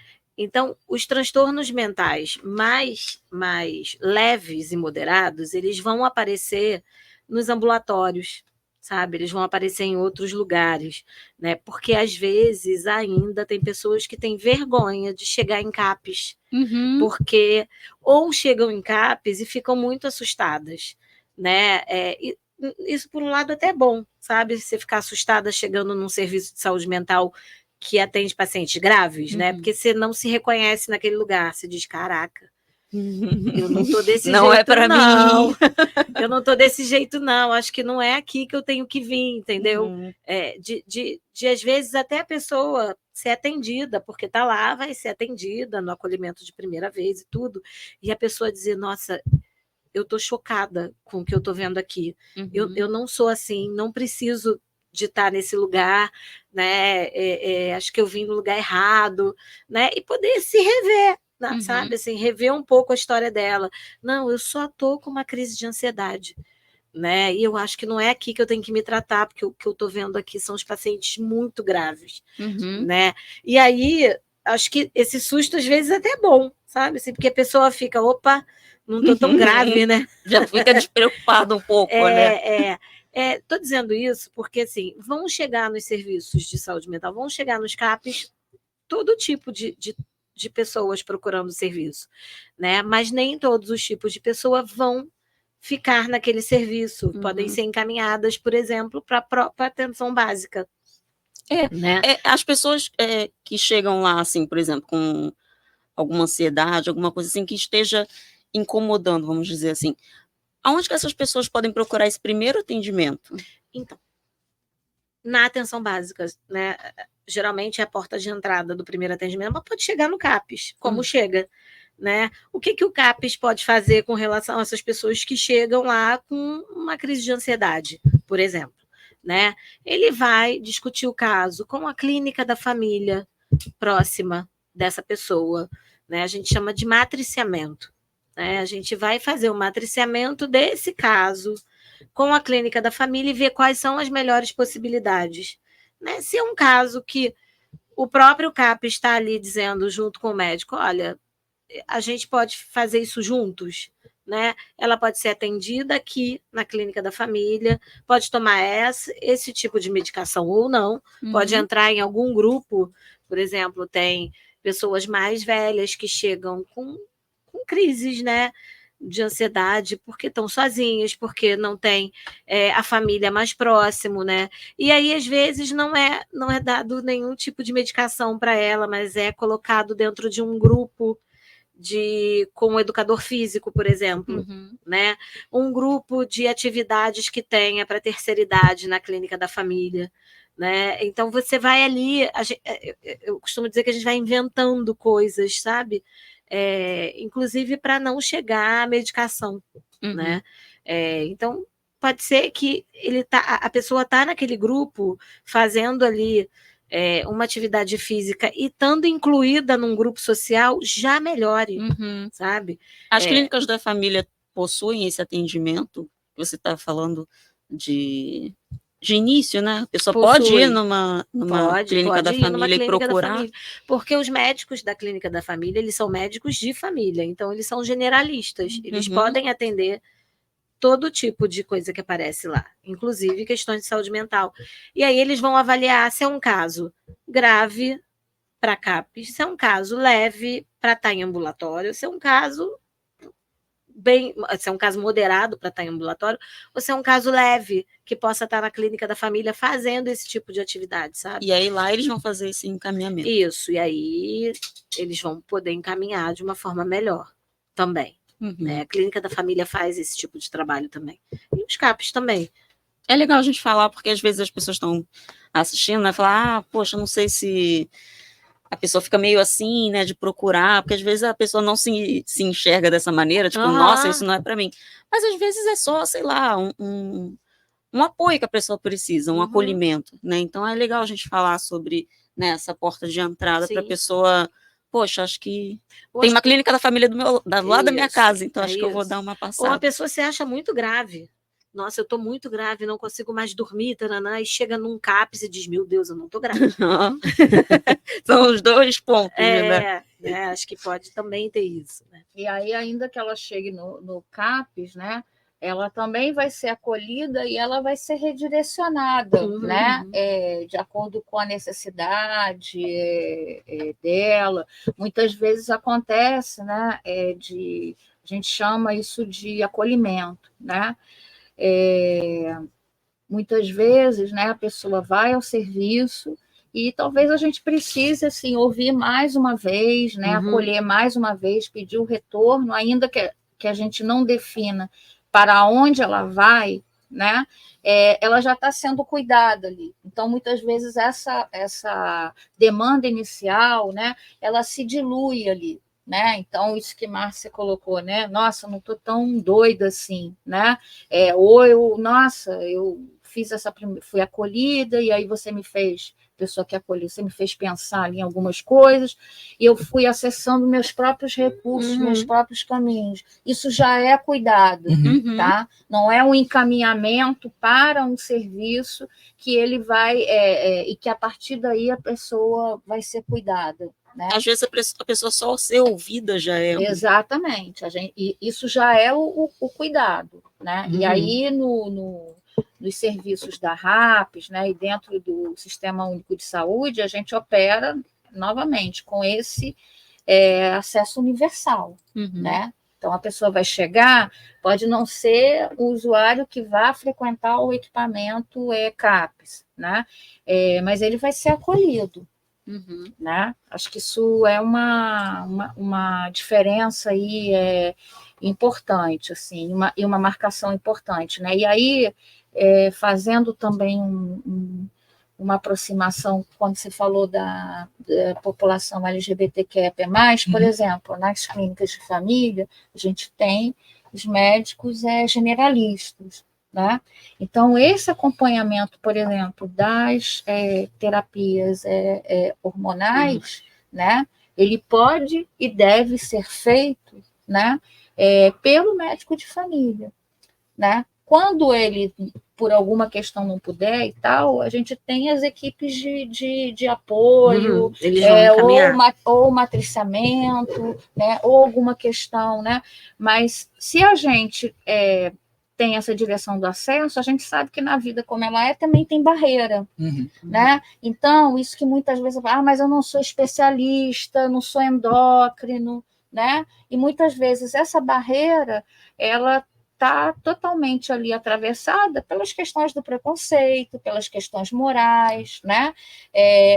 Então, os transtornos mentais mais leves e moderados, eles vão aparecer nos ambulatórios, sabe? Eles vão aparecer em outros lugares, né? Porque às vezes ainda tem pessoas que têm vergonha de chegar em CAPs, porque ou chegam em CAPs e ficam muito assustadas, né? Isso por um lado até é bom, sabe? Você ficar assustada chegando num serviço de saúde mental que atende pacientes graves, né? Porque você não se reconhece naquele lugar, você diz, caraca, eu não tô desse não jeito, é para mim. Eu não tô desse jeito, não. Acho que não é aqui que eu tenho que vir, entendeu? De às vezes até a pessoa ser atendida, porque tá lá, vai ser atendida no acolhimento de primeira vez e tudo, e a pessoa dizer, nossa, eu tô chocada com o que eu tô vendo aqui. Eu não sou assim, não preciso de estar nesse lugar, né? Acho que eu vim no lugar errado, né? E poder se rever, sabe? Assim, rever um pouco a história dela. Não, eu só estou com uma crise de ansiedade, né? E eu acho que não é aqui que eu tenho que me tratar, porque o que eu estou vendo aqui são os pacientes muito graves, né? E aí, acho que esse susto às vezes é até bom, sabe? Assim, porque a pessoa fica, opa, não estou tão grave, né? Já fica despreocupado um pouco, né? Estou dizendo isso porque, assim, vão chegar nos serviços de saúde mental, vão chegar nos CAPs todo tipo de pessoas procurando serviço, né? Mas nem todos os tipos de pessoas vão ficar naquele serviço, podem ser encaminhadas, por exemplo, para a própria atenção básica. Né? As pessoas que chegam lá, assim, por exemplo, com alguma ansiedade, alguma coisa assim que esteja incomodando, vamos dizer assim, aonde que essas pessoas podem procurar esse primeiro atendimento? Então, na atenção básica, né? Geralmente é a porta de entrada do primeiro atendimento, mas pode chegar no CAPs, como chega, né? O que o CAPES pode fazer com relação a essas pessoas que chegam lá com uma crise de ansiedade, por exemplo, né? Ele vai discutir o caso com a clínica da família próxima dessa pessoa, né? A gente chama de matriciamento, né? A gente vai fazer o matriciamento desse caso com a clínica da família e ver quais são as melhores possibilidades, né? Se é um caso que o próprio CAPES está ali dizendo junto com o médico, olha, a gente pode fazer isso juntos, né? Ela pode ser atendida aqui na clínica da família, pode tomar esse tipo de medicação ou não, pode entrar em algum grupo, por exemplo, tem pessoas mais velhas que chegam com crises, né, de ansiedade, porque estão sozinhas, porque não tem a família mais próximo, né? E aí, às vezes, não é dado nenhum tipo de medicação para ela, mas é colocado dentro de um grupo com um educador físico, por exemplo, né? Um grupo de atividades que tenha para terceira idade na clínica da família, né? Então você vai ali, eu costumo dizer que a gente vai inventando coisas, sabe? Inclusive para não chegar à medicação, né? Então pode ser que a pessoa está naquele grupo fazendo ali uma atividade física e estando incluída num grupo social, já melhore, sabe? As clínicas da família possuem esse atendimento que você está falando de início, né? A pessoa pode ir numa clínica da família e procurar. Porque os médicos da clínica da família, eles são médicos de família, então eles são generalistas, eles podem atender todo tipo de coisa que aparece lá, inclusive questões de saúde mental. E aí eles vão avaliar se é um caso grave para CAPES, se é um caso leve para estar em ambulatório, se é um caso se é um caso moderado para estar em ambulatório, ou se é um caso leve que possa estar na clínica da família fazendo esse tipo de atividade, sabe? E aí lá eles vão fazer esse encaminhamento. Isso, e aí eles vão poder encaminhar de uma forma melhor também. Né? A clínica da família faz esse tipo de trabalho também. E os CAPES também. É legal a gente falar, porque às vezes as pessoas estão assistindo, né? Falar, poxa, não sei se a pessoa fica meio assim, né, de procurar, porque às vezes a pessoa não se enxerga dessa maneira, tipo, nossa, isso não é para mim. Mas às vezes é só, sei lá, um apoio que a pessoa precisa, um acolhimento, né? Então é legal a gente falar sobre, né, essa porta de entrada para a pessoa. Poxa, acho que tem uma clínica da família do lado da minha casa, então acho que eu vou dar uma passada. Ou a pessoa se acha muito grave. Nossa, eu estou muito grave, não consigo mais dormir, taranã, e chega num CAPES e diz, meu Deus, eu não estou grávida. São os dois pontos, né? Acho que pode também ter isso. Né? E aí, ainda que ela chegue no CAPES, né, ela também vai ser acolhida e ela vai ser redirecionada, né, de acordo com a necessidade dela. Muitas vezes acontece, né, a gente chama isso de acolhimento, né? Muitas vezes, né, a pessoa vai ao serviço e talvez a gente precise assim, ouvir mais uma vez, né, acolher mais uma vez, pedir o retorno, ainda que a gente não defina para onde ela vai, né, ela já está sendo cuidada ali. Então, muitas vezes, essa demanda inicial, né, ela se dilui ali. Né? Então, isso que Márcia colocou, né? Nossa, não estou tão doida assim, né? Ou eu fiz fui acolhida, e aí você me fez, pessoa que acolheu, você me fez pensar ali em algumas coisas, e eu fui acessando meus próprios recursos, meus próprios caminhos. Isso já é cuidado, tá? Não é um encaminhamento para um serviço que ele vai, e que a partir daí a pessoa vai ser cuidada. Né? Às vezes a pessoa só ser ouvida já é. Exatamente. Isso já é o cuidado. Né? E aí, nos serviços da RAPES, né, e dentro do Sistema Único de Saúde, a gente opera, novamente, com esse acesso universal. Né? Então, a pessoa vai chegar, pode não ser o usuário que vá frequentar o equipamento CAPES, né? Mas ele vai ser acolhido. Né? Acho que isso é uma diferença aí, importante, assim, e uma marcação importante. Né? E aí, fazendo também uma aproximação, quando você falou da população LGBTQIA+, por exemplo, nas clínicas de família, a gente tem os médicos generalistas, né? Então, esse acompanhamento, por exemplo, das terapias hormonais, né? Ele pode e deve ser feito, né? Pelo médico de família, né? Quando ele, por alguma questão, não puder e tal, a gente tem as equipes de apoio, eles vão encaminhar. ou matriciamento, né? Ou alguma questão, né? Mas se a gente tem essa direção do acesso, a gente sabe que na vida como ela também tem barreira, né? Então, isso que muitas vezes eu falo, mas eu não sou especialista, não sou endócrino, né? E muitas vezes essa barreira, ela está totalmente ali atravessada pelas questões do preconceito, pelas questões morais, né?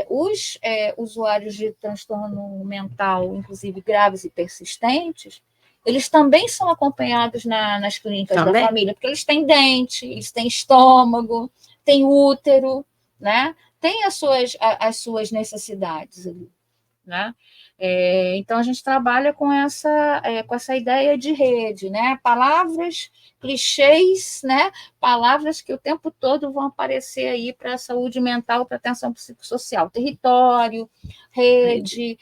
Os usuários de transtorno mental, inclusive graves e persistentes, eles também são acompanhados nas clínicas da família, porque eles têm dente, eles têm estômago, têm útero, né? Tem as suas necessidades ali, né? Então, a gente trabalha com essa ideia de rede, né? Palavras, clichês, né? Palavras que o tempo todo vão aparecer aí para a saúde mental, para a atenção psicossocial. Território, rede,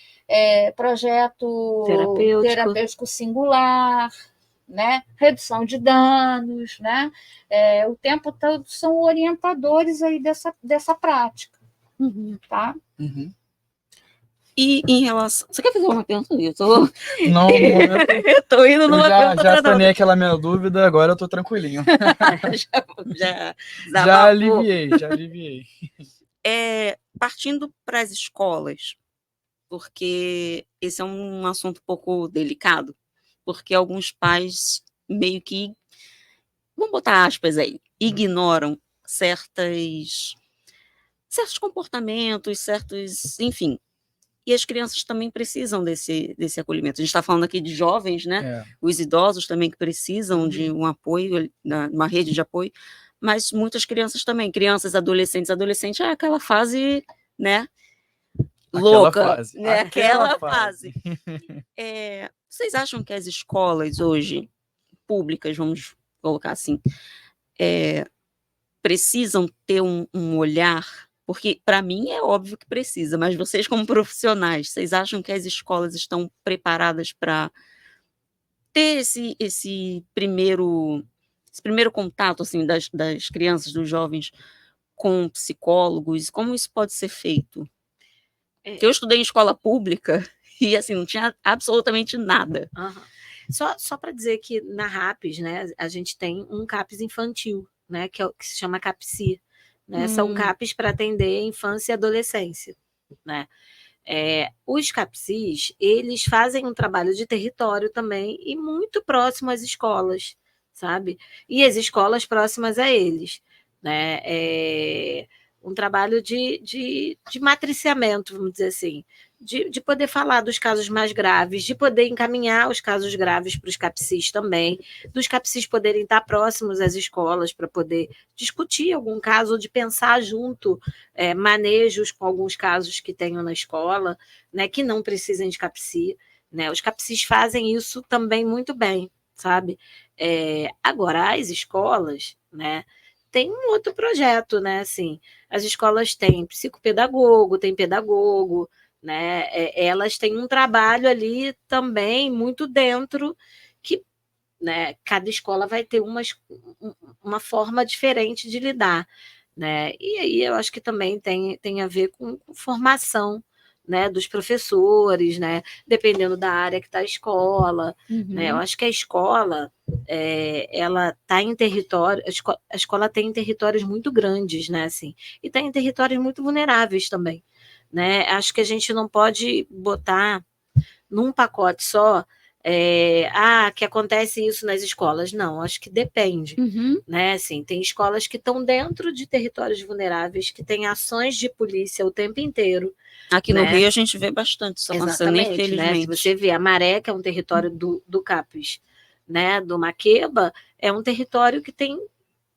projeto terapêutico singular, né? Redução de danos, né? O tempo todo são orientadores aí dessa prática, tá? E em relação... Você quer fazer uma pergunta? Eu tô... Não, eu tô indo numa pergunta. Já sanei aquela minha dúvida, agora eu tô tranquilinho. Já aliviei. Partindo para as escolas, porque esse é um assunto um pouco delicado, porque alguns pais meio que, vamos botar aspas aí, ignoram certos comportamentos, enfim. E as crianças também precisam desse acolhimento. A gente está falando aqui de jovens, né? Os idosos também que precisam de um apoio, uma rede de apoio, mas muitas crianças também, adolescentes é aquela fase, né? Louca, aquela fase. Vocês acham que as escolas hoje, públicas, vamos colocar assim, precisam ter um olhar? Porque, para mim, é óbvio que precisa, mas vocês, como profissionais, vocês acham que as escolas estão preparadas para ter esse primeiro contato assim, das crianças, dos jovens, com psicólogos? Como isso pode ser feito? Eu estudei em escola pública e assim, não tinha absolutamente nada. Só para dizer que na RAPS, né, a gente tem um CAPS infantil, né, que se chama CAPSI. Né? São CAPs para atender infância e adolescência, né? Os CAPSIs, eles fazem um trabalho de território também e muito próximo às escolas, sabe? E as escolas próximas a eles, né? Um trabalho de matriciamento, vamos dizer assim, de poder falar dos casos mais graves, de poder encaminhar os casos graves para os CAPSIs também, dos CAPSIs poderem estar próximos às escolas para poder discutir algum caso, ou de pensar junto manejos com alguns casos que tenham na escola, né, que não precisem de CAPSI. Né? Os CAPSIs fazem isso também muito bem, sabe? Agora, as escolas, né, tem um outro projeto, né? Assim, as escolas têm psicopedagogo, tem pedagogo, né? Elas têm um trabalho ali também muito dentro que, né, cada escola vai ter uma forma diferente de lidar, né? E aí eu acho que também tem a ver com formação, né, dos professores, né, dependendo da área que está a escola, né? Eu acho que a escola ela está em território, a escola tem em territórios muito grandes, né, assim, e tem em territórios muito vulneráveis também, né? Acho que a gente não pode botar num pacote só que acontece isso nas escolas. Não, acho que depende. Né? Assim, tem escolas que estão dentro de territórios vulneráveis, que têm ações de polícia o tempo inteiro. Aqui no Rio a gente vê bastante isso acontecendo, infelizmente. Né? Se você vê a Maré, que é um território do CAPS, né? Do Maqueba, é um território que tem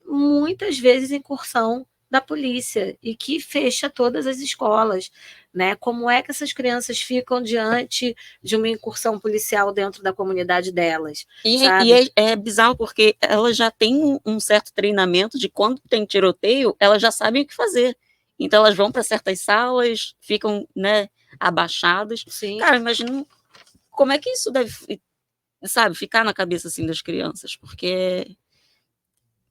muitas vezes incursão da polícia e que fecha todas as escolas, né? Como é que essas crianças ficam diante de uma incursão policial dentro da comunidade delas? E é bizarro porque elas já têm um certo treinamento de quando tem tiroteio, elas já sabem o que fazer. Então elas vão para certas salas, ficam, né, abaixadas. Sim. Cara, imagina como é que isso deve, sabe, ficar na cabeça assim das crianças, porque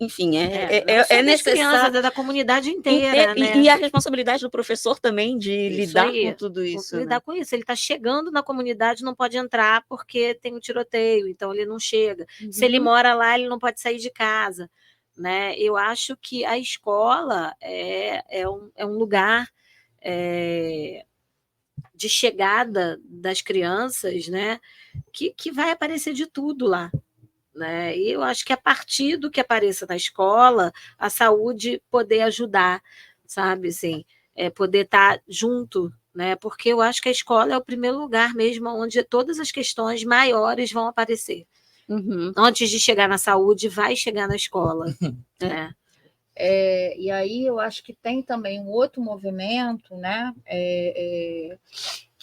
enfim, é necessário. É da comunidade inteira, né? E a responsabilidade do professor também de lidar com tudo isso. Lidar com isso. Ele está chegando na comunidade, não pode entrar porque tem um tiroteio, então ele não chega. Se ele mora lá, ele não pode sair de casa. Né? Eu acho que a escola é um lugar de chegada das crianças, né? Que vai aparecer de tudo lá. Né? E eu acho que a partir do que apareça na escola, a saúde poder ajudar, sabe? Assim, poder estar junto, né? Porque eu acho que a escola é o primeiro lugar mesmo onde todas as questões maiores vão aparecer. Antes de chegar na saúde, vai chegar na escola. Né? E aí eu acho que tem também um outro movimento, né?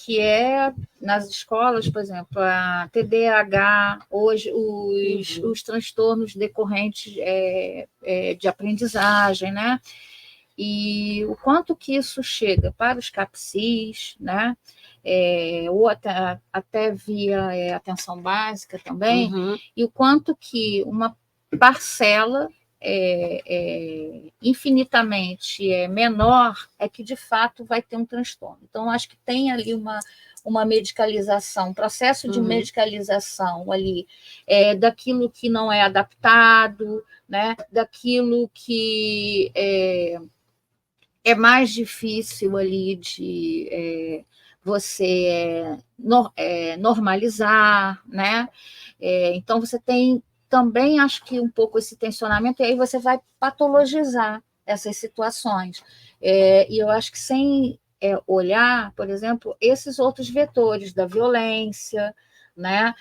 Que é nas escolas, por exemplo, a TDAH, hoje os transtornos decorrentes de aprendizagem, né? E o quanto que isso chega para os CAPCIs, né? Ou até via atenção básica também, e o quanto que uma parcela infinitamente menor é que, de fato, vai ter um transtorno. Então, acho que tem ali uma medicalização, um processo de medicalização ali, daquilo que não é adaptado, né? Daquilo que é mais difícil ali de você normalizar, né? Então, você tem também, acho que um pouco esse tensionamento, e aí você vai patologizar essas situações. E eu acho que sem olhar, por exemplo, esses outros vetores da violência, né?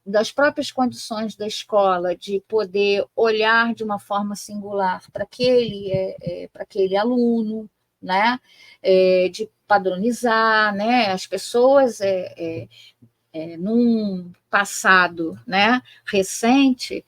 Das próprias condições da escola, de poder olhar de uma forma singular para aquele aluno, né? De padronizar, né? As pessoas num passado, né, recente,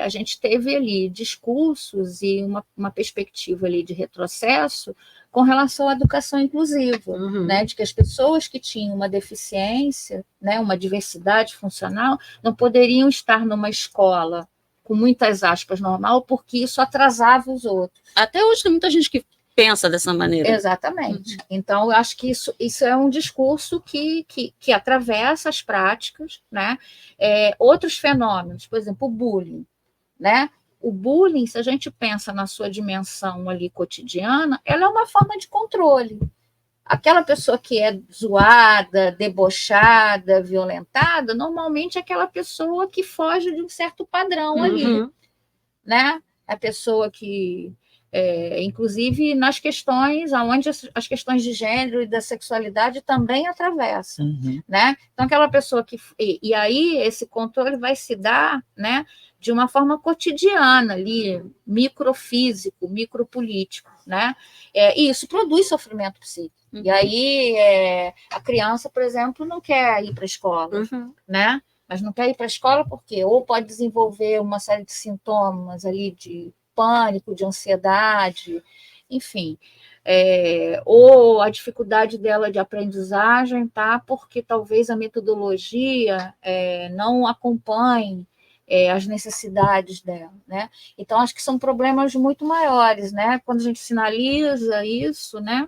a gente teve ali discursos e uma perspectiva ali de retrocesso com relação à educação inclusiva, né, de que as pessoas que tinham uma deficiência, né, uma diversidade funcional, não poderiam estar numa escola, com muitas aspas, normal, porque isso atrasava os outros. Até hoje tem muita gente que pensa dessa maneira. Exatamente. Então, eu acho que isso é um discurso que atravessa as práticas, né? Outros fenômenos, por exemplo, o bullying, né? O bullying, se a gente pensa na sua dimensão ali cotidiana, ela é uma forma de controle. Aquela pessoa que é zoada, debochada, violentada, normalmente é aquela pessoa que foge de um certo padrão ali, né? A pessoa que inclusive nas questões onde as questões de gênero e da sexualidade também atravessam, né? Então, aquela pessoa que... E aí, esse controle vai se dar, né, de uma forma cotidiana ali, microfísico, micropolítico, né? E isso produz sofrimento psíquico. E aí, a criança, por exemplo, não quer ir para a escola, né? Mas não quer ir para a escola porque ou pode desenvolver uma série de sintomas ali de pânico, de ansiedade, enfim, ou a dificuldade dela de aprendizagem, tá? Porque talvez a metodologia não acompanhe as necessidades dela, né? Então, acho que são problemas muito maiores, né? Quando a gente sinaliza isso, né?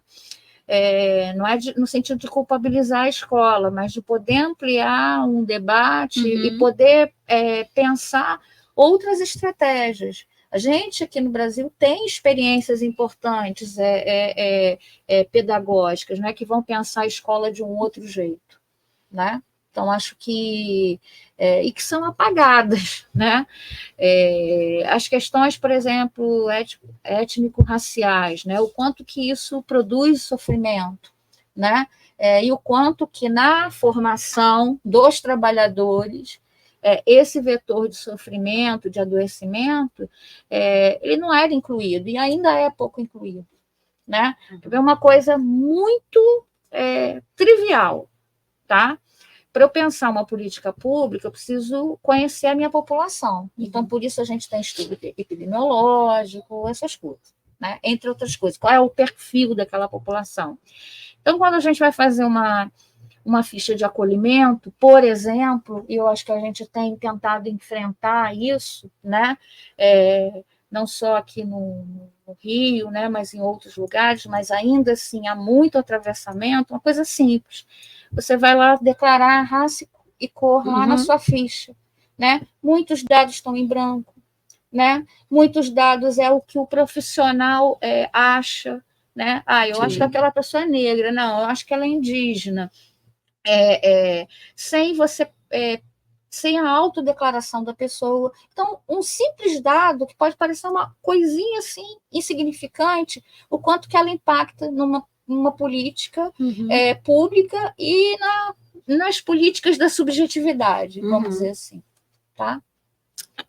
Não é no sentido de culpabilizar a escola, mas de poder ampliar um debate e poder pensar outras estratégias. A gente aqui no Brasil tem experiências importantes pedagógicas, né, que vão pensar a escola de um outro jeito, né? Então, acho que... e que são apagadas, né? As questões, por exemplo, étnico-raciais, né? O quanto que isso produz sofrimento, né? E o quanto que na formação dos trabalhadores esse vetor de sofrimento, de adoecimento, ele não era incluído, e ainda é pouco incluído, né? É uma coisa muito trivial, tá? Para eu pensar uma política pública, eu preciso conhecer a minha população. Então, por isso a gente tem estudo epidemiológico, essas coisas, né? Entre outras coisas. Qual é o perfil daquela população? Então, quando a gente vai fazer uma ficha de acolhimento, por exemplo, e eu acho que a gente tem tentado enfrentar isso, né? Não só aqui no Rio, né? Mas em outros lugares, mas ainda assim há muito atravessamento, uma coisa simples. Você vai lá declarar raça e cor lá na sua ficha, né? Muitos dados estão em branco, né? Muitos dados é o que o profissional acha, né? Eu acho que aquela pessoa é negra, não, eu acho que ela é indígena. Sem você, sem a autodeclaração da pessoa. Então, um simples dado que pode parecer uma coisinha assim, insignificante, o quanto que ela impacta numa política pública e nas políticas da subjetividade, vamos dizer assim, tá?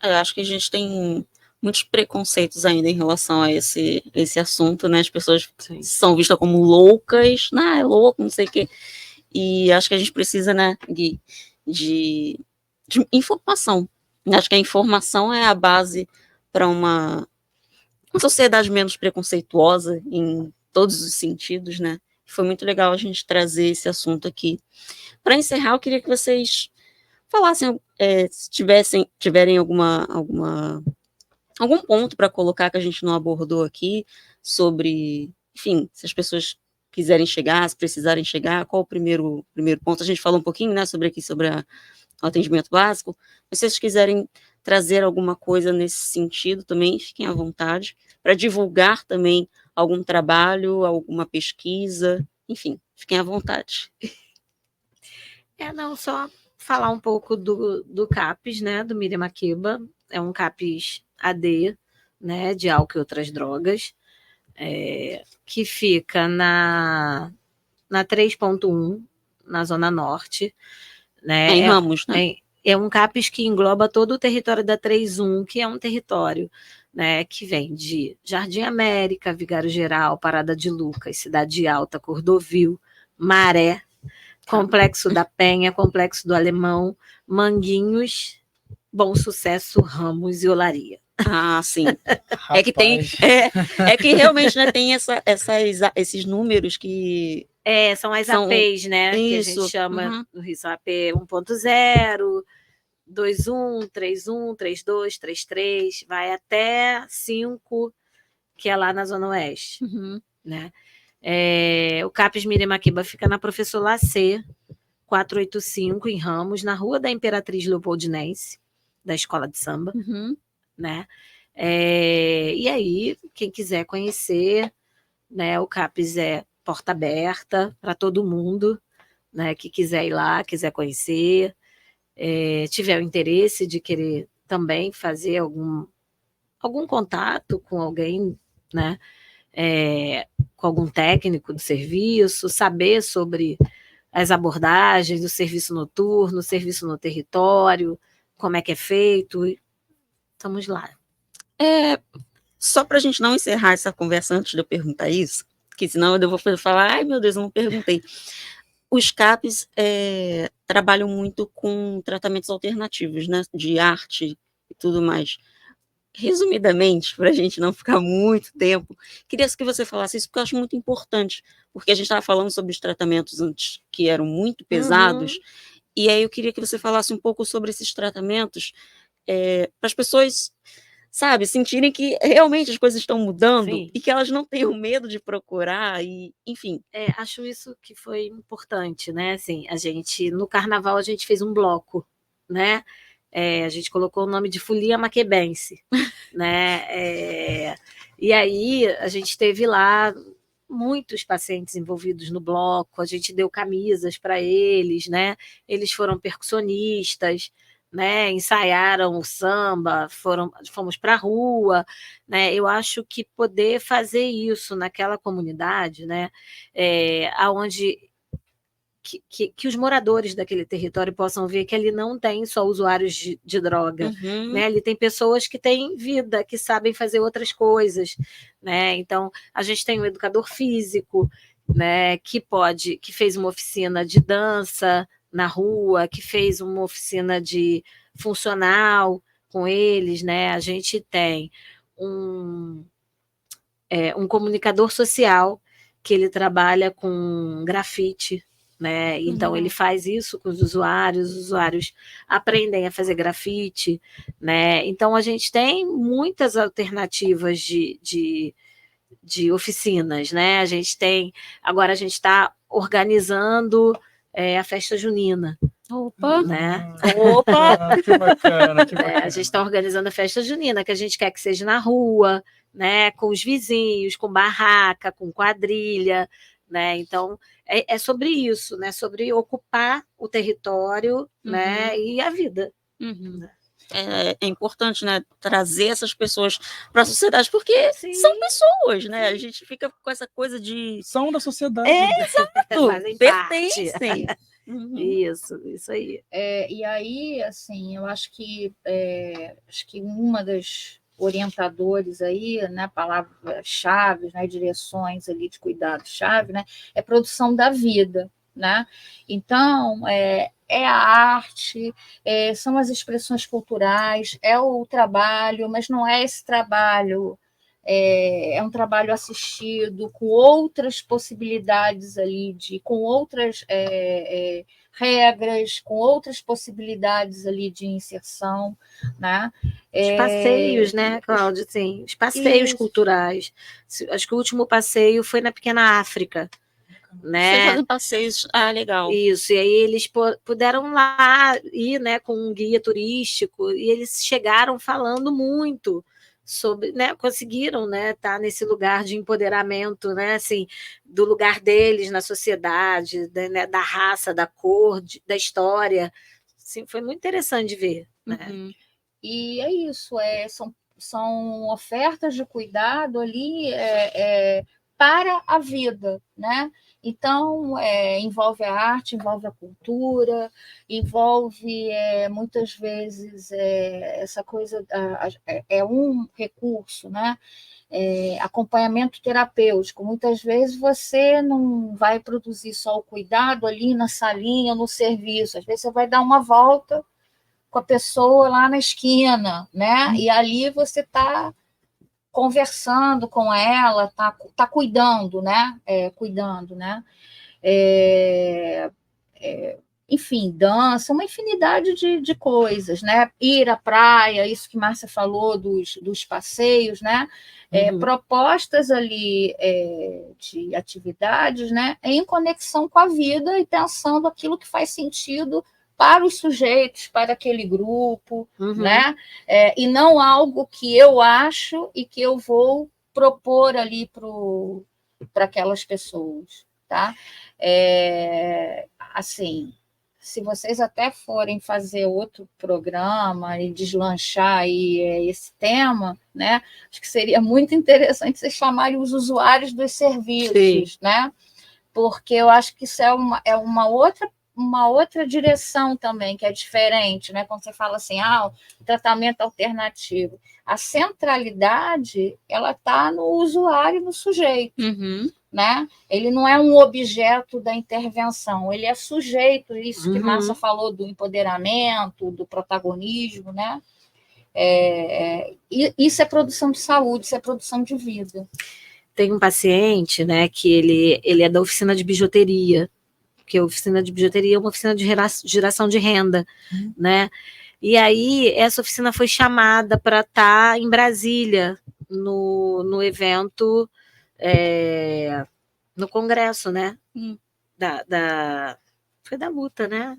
Eu acho que a gente tem muitos preconceitos ainda em relação a esse assunto, né? As pessoas são vistas como loucas, é louco, não sei o quê. E acho que a gente precisa, né, de informação. Acho que a informação é a base para uma sociedade menos preconceituosa em todos os sentidos, né? Foi muito legal a gente trazer esse assunto aqui. Para encerrar, eu queria que vocês falassem, se tiverem algum ponto para colocar que a gente não abordou aqui, sobre, enfim, se as pessoas quiserem chegar, se precisarem chegar, qual o primeiro ponto? A gente falou um pouquinho, né, sobre o atendimento básico, mas se vocês quiserem trazer alguma coisa nesse sentido também, fiquem à vontade, para divulgar também algum trabalho, alguma pesquisa, enfim, fiquem à vontade. Não, só falar um pouco do CAPS, né, do Miriam Makeba, é um CAPS AD, né, de álcool e outras drogas, que fica na 3.1, na Zona Norte. Né? Em Ramos, né? É um CAPS que engloba todo o território da 3.1, que é um território, né, que vem de Jardim América, Vigário Geral, Parada de Lucas, Cidade Alta, Cordovil, Maré, Complexo da Penha, Complexo do Alemão, Manguinhos, Bom Sucesso, Ramos e Olaria. Sim. É que tem, que realmente, né, tem esses números que são as APs, né, isso. Que a gente chama do Rio, são AP 1.0, 2.1, 3.1, 3.2, 3.3, vai até 5, que é lá na Zona Oeste, né? O CAPS Miriam Makeba fica na Professor Lacê, 485, em Ramos, na Rua da Imperatriz Leopoldinense, da Escola de Samba, né? E aí, quem quiser conhecer, né, o CAPS é porta aberta para todo mundo, né, que quiser ir lá, quiser conhecer, tiver o interesse de querer também fazer algum contato com alguém, né, com algum técnico do serviço, saber sobre as abordagens do serviço noturno, serviço no território, como é que é feito, estamos lá. Só para a gente não encerrar essa conversa antes de eu perguntar isso, que senão eu vou falar, ai meu Deus, eu não perguntei. Os CAPs trabalham muito com tratamentos alternativos, né, de arte e tudo mais. Resumidamente, para a gente não ficar muito tempo, queria que você falasse isso, porque eu acho muito importante, porque a gente estava falando sobre os tratamentos antes, que eram muito pesados, e aí eu queria que você falasse um pouco sobre esses tratamentos, para as pessoas, sabe, sentirem que realmente as coisas estão mudando. Sim. E que elas não tenham medo de procurar, e enfim. Acho isso que foi importante, né? Assim, no carnaval a gente fez um bloco, né? A gente colocou o nome de Folia Maquebense, né? E aí a gente teve lá muitos pacientes envolvidos no bloco, a gente deu camisas para eles, né? Eles foram percussionistas, né, ensaiaram o samba, fomos para a rua, né? Eu acho que poder fazer isso naquela comunidade, né, aonde que os moradores daquele território possam ver que ali não tem só usuários de droga, né? Ali tem pessoas que têm vida, que sabem fazer outras coisas, né? Então, a gente tem um educador físico, né, que fez uma oficina de dança na rua, que fez uma oficina de funcional com eles, né? A gente tem um comunicador social que ele trabalha com grafite, né? Então ele faz isso com os usuários aprendem a fazer grafite, né? Então a gente tem muitas alternativas de oficinas, né? Agora a gente está organizando a festa junina. Opa! Né? Opa! Que bacana, que bacana. A gente está organizando a festa junina, que a gente quer que seja na rua, né? Com os vizinhos, com barraca, com quadrilha, né? Então, é sobre isso, né? Sobre ocupar o território, né? E a vida. É importante, né, trazer essas pessoas para a sociedade, porque são pessoas, né? A gente fica com essa coisa de... São da sociedade. Exato! Pertencem. Isso aí. E aí, assim, eu acho que uma das orientadores aí, né, palavras-chave, né, direções ali de cuidado-chave, né, é produção da vida, né? Então, é a arte, são as expressões culturais, é o trabalho, mas não é esse trabalho, é um trabalho assistido, com outras possibilidades ali, com outras regras, com outras possibilidades ali de inserção, né? Os passeios, né, Cláudia? Sim, os passeios culturais. Acho que o último passeio foi na Pequena África, né? Vocês fazem passeios, legal. Isso, e aí eles puderam lá ir, né, com um guia turístico, e eles chegaram falando muito sobre, né, conseguiram, né, estar nesse lugar de empoderamento, né, assim, do lugar deles na sociedade, né, da raça, da cor, da história. Assim, foi muito interessante de ver, né? E é isso, são ofertas de cuidado ali para a vida, né? Então, envolve a arte, envolve a cultura, envolve muitas vezes essa coisa, um recurso, né? Acompanhamento terapêutico. Muitas vezes você não vai produzir só o cuidado ali na salinha, no serviço, às vezes você vai dar uma volta com a pessoa lá na esquina, né? E ali você está conversando com ela, tá cuidando, né? Cuidando, né? Enfim, dança, uma infinidade de coisas, né? Ir à praia, isso que Márcia falou dos passeios, né? Propostas ali de atividades, né? Em conexão com a vida e pensando aquilo que faz sentido para os sujeitos, para aquele grupo, né? E não algo que eu acho e que eu vou propor ali para aquelas pessoas, tá? Assim, se vocês até forem fazer outro programa e deslanchar aí esse tema, né? Acho que seria muito interessante vocês chamarem os usuários dos serviços, né? Porque eu acho que isso é uma outra direção também, que é diferente, né? Quando você fala assim, o tratamento alternativo. A centralidade, ela está no usuário e no sujeito, né? Ele não é um objeto da intervenção, ele é sujeito, isso que Márcia falou do empoderamento, do protagonismo, né? Isso é produção de saúde, isso é produção de vida. Tem um paciente, né, que ele é da oficina de bijuteria, porque a oficina de bijuteria é uma oficina de geração de renda, né? E aí essa oficina foi chamada para estar em Brasília, no evento, no congresso, né? Foi da luta, né?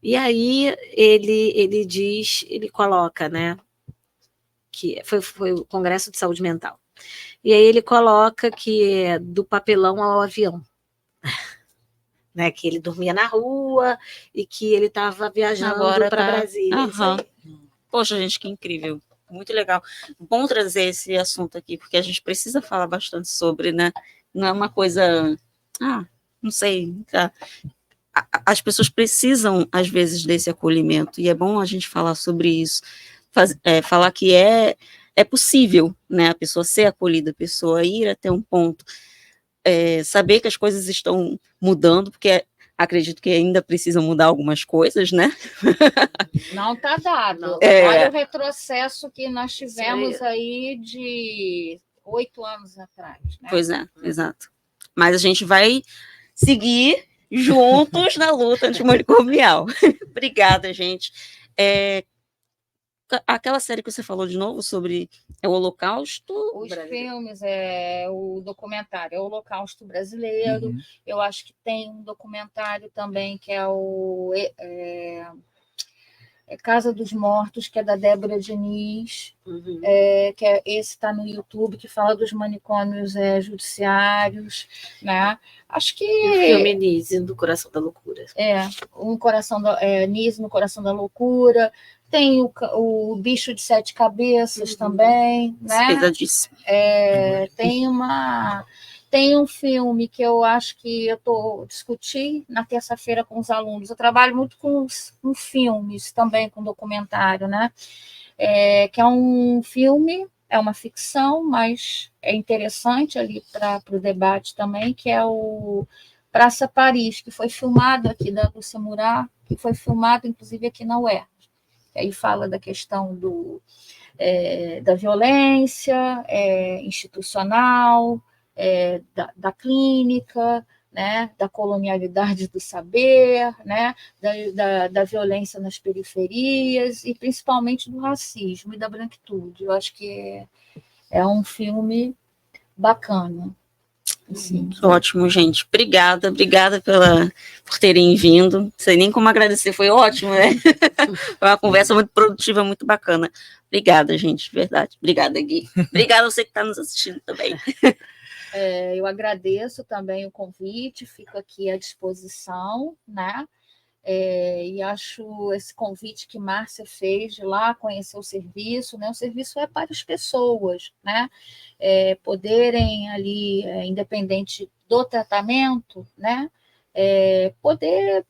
E aí ele coloca, né? Que foi o Congresso de Saúde Mental. E aí ele coloca que é do papelão ao avião. Né, que ele dormia na rua e que ele estava viajando para Brasília. Poxa, gente, que incrível. Muito legal. Bom trazer esse assunto aqui, porque a gente precisa falar bastante sobre, né? Não é uma coisa... não sei, as pessoas precisam, às vezes, desse acolhimento, e é bom a gente falar sobre isso, falar que é possível, né, a pessoa ser acolhida, a pessoa ir até um ponto, saber que as coisas estão mudando, porque acredito que ainda precisam mudar algumas coisas, né? Não está dado. É. Olha o retrocesso que nós tivemos aí de 8 anos atrás. Né? Pois é, exato. Mas a gente vai seguir juntos na luta antimanicomial. Obrigada, gente. Aquela série que você falou de novo sobre o Holocausto... Os filmes, o documentário, é o Holocausto Brasileiro. Uhum. Eu acho que tem um documentário também que é o Casa dos Mortos, que é da Débora Diniz, Uhum. Esse está no YouTube, que fala dos manicômios judiciários, né? Acho que... E o filme Nise, do Coração da Loucura. Nise no Coração da Loucura. Tem o Bicho de Sete Cabeças também, né? Pesadíssimo. Tem um filme que eu acho que eu estou discutindo na terça-feira com os alunos. Eu trabalho muito com filmes também, com documentário, né? Que é um filme, é uma ficção, mas é interessante ali para o debate também, que é o Praça Paris, que foi filmado aqui da Lúcia Murat, que foi filmado, inclusive, aqui na UERJ. Aí fala da questão da violência institucional, da clínica, né, da colonialidade do saber, né, da violência nas periferias e principalmente do racismo e da branquitude. Eu acho que é um filme bacana. Assim. Ótimo, gente. Obrigada por terem vindo. Não sei nem como agradecer, foi ótimo, né? Foi uma conversa muito produtiva, muito bacana. Obrigada, gente, de verdade. Obrigada, Gui. Obrigada a você que está nos assistindo também. Eu agradeço também o convite, fico aqui à disposição, né? E acho esse convite que Márcia fez de lá conhecer o serviço, né? O serviço é para as pessoas, né? Poderem ali, independente do tratamento, né? Poder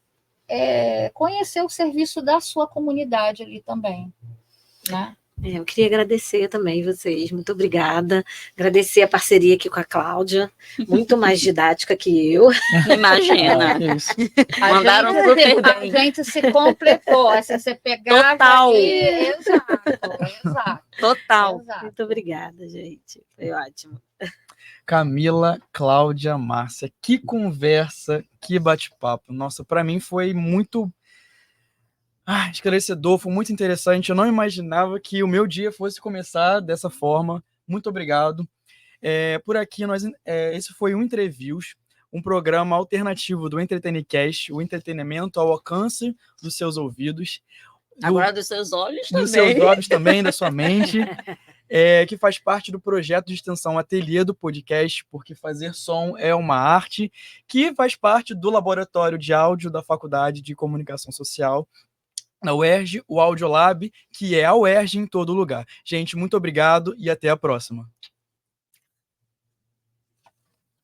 conhecer o serviço da sua comunidade ali também, né? Eu queria agradecer também vocês, muito obrigada. Agradecer a parceria aqui com a Cláudia, muito mais didática que eu. Imagina. Mandaram super bem. A gente se completou. Se você pegar. Total. Exato. Total. Exato. Muito obrigada, gente. Foi ótimo. Camila, Cláudia, Márcia, que conversa, que bate-papo. Nossa, para mim foi muito esclarecedor, foi muito interessante. Eu não imaginava que o meu dia fosse começar dessa forma. Muito obrigado. Por aqui, esse foi o Entreviews, um programa alternativo do Entretenicast, o entretenimento ao alcance dos seus ouvidos. Agora dos seus olhos também. Dos seus olhos também, da sua mente. Que faz parte do projeto de extensão Ateliê do Podcast, porque fazer som é uma arte, que faz parte do Laboratório de Áudio da Faculdade de Comunicação Social, na UERJ, o Audiolab, que é a UERJ em todo lugar. Gente, muito obrigado e até a próxima.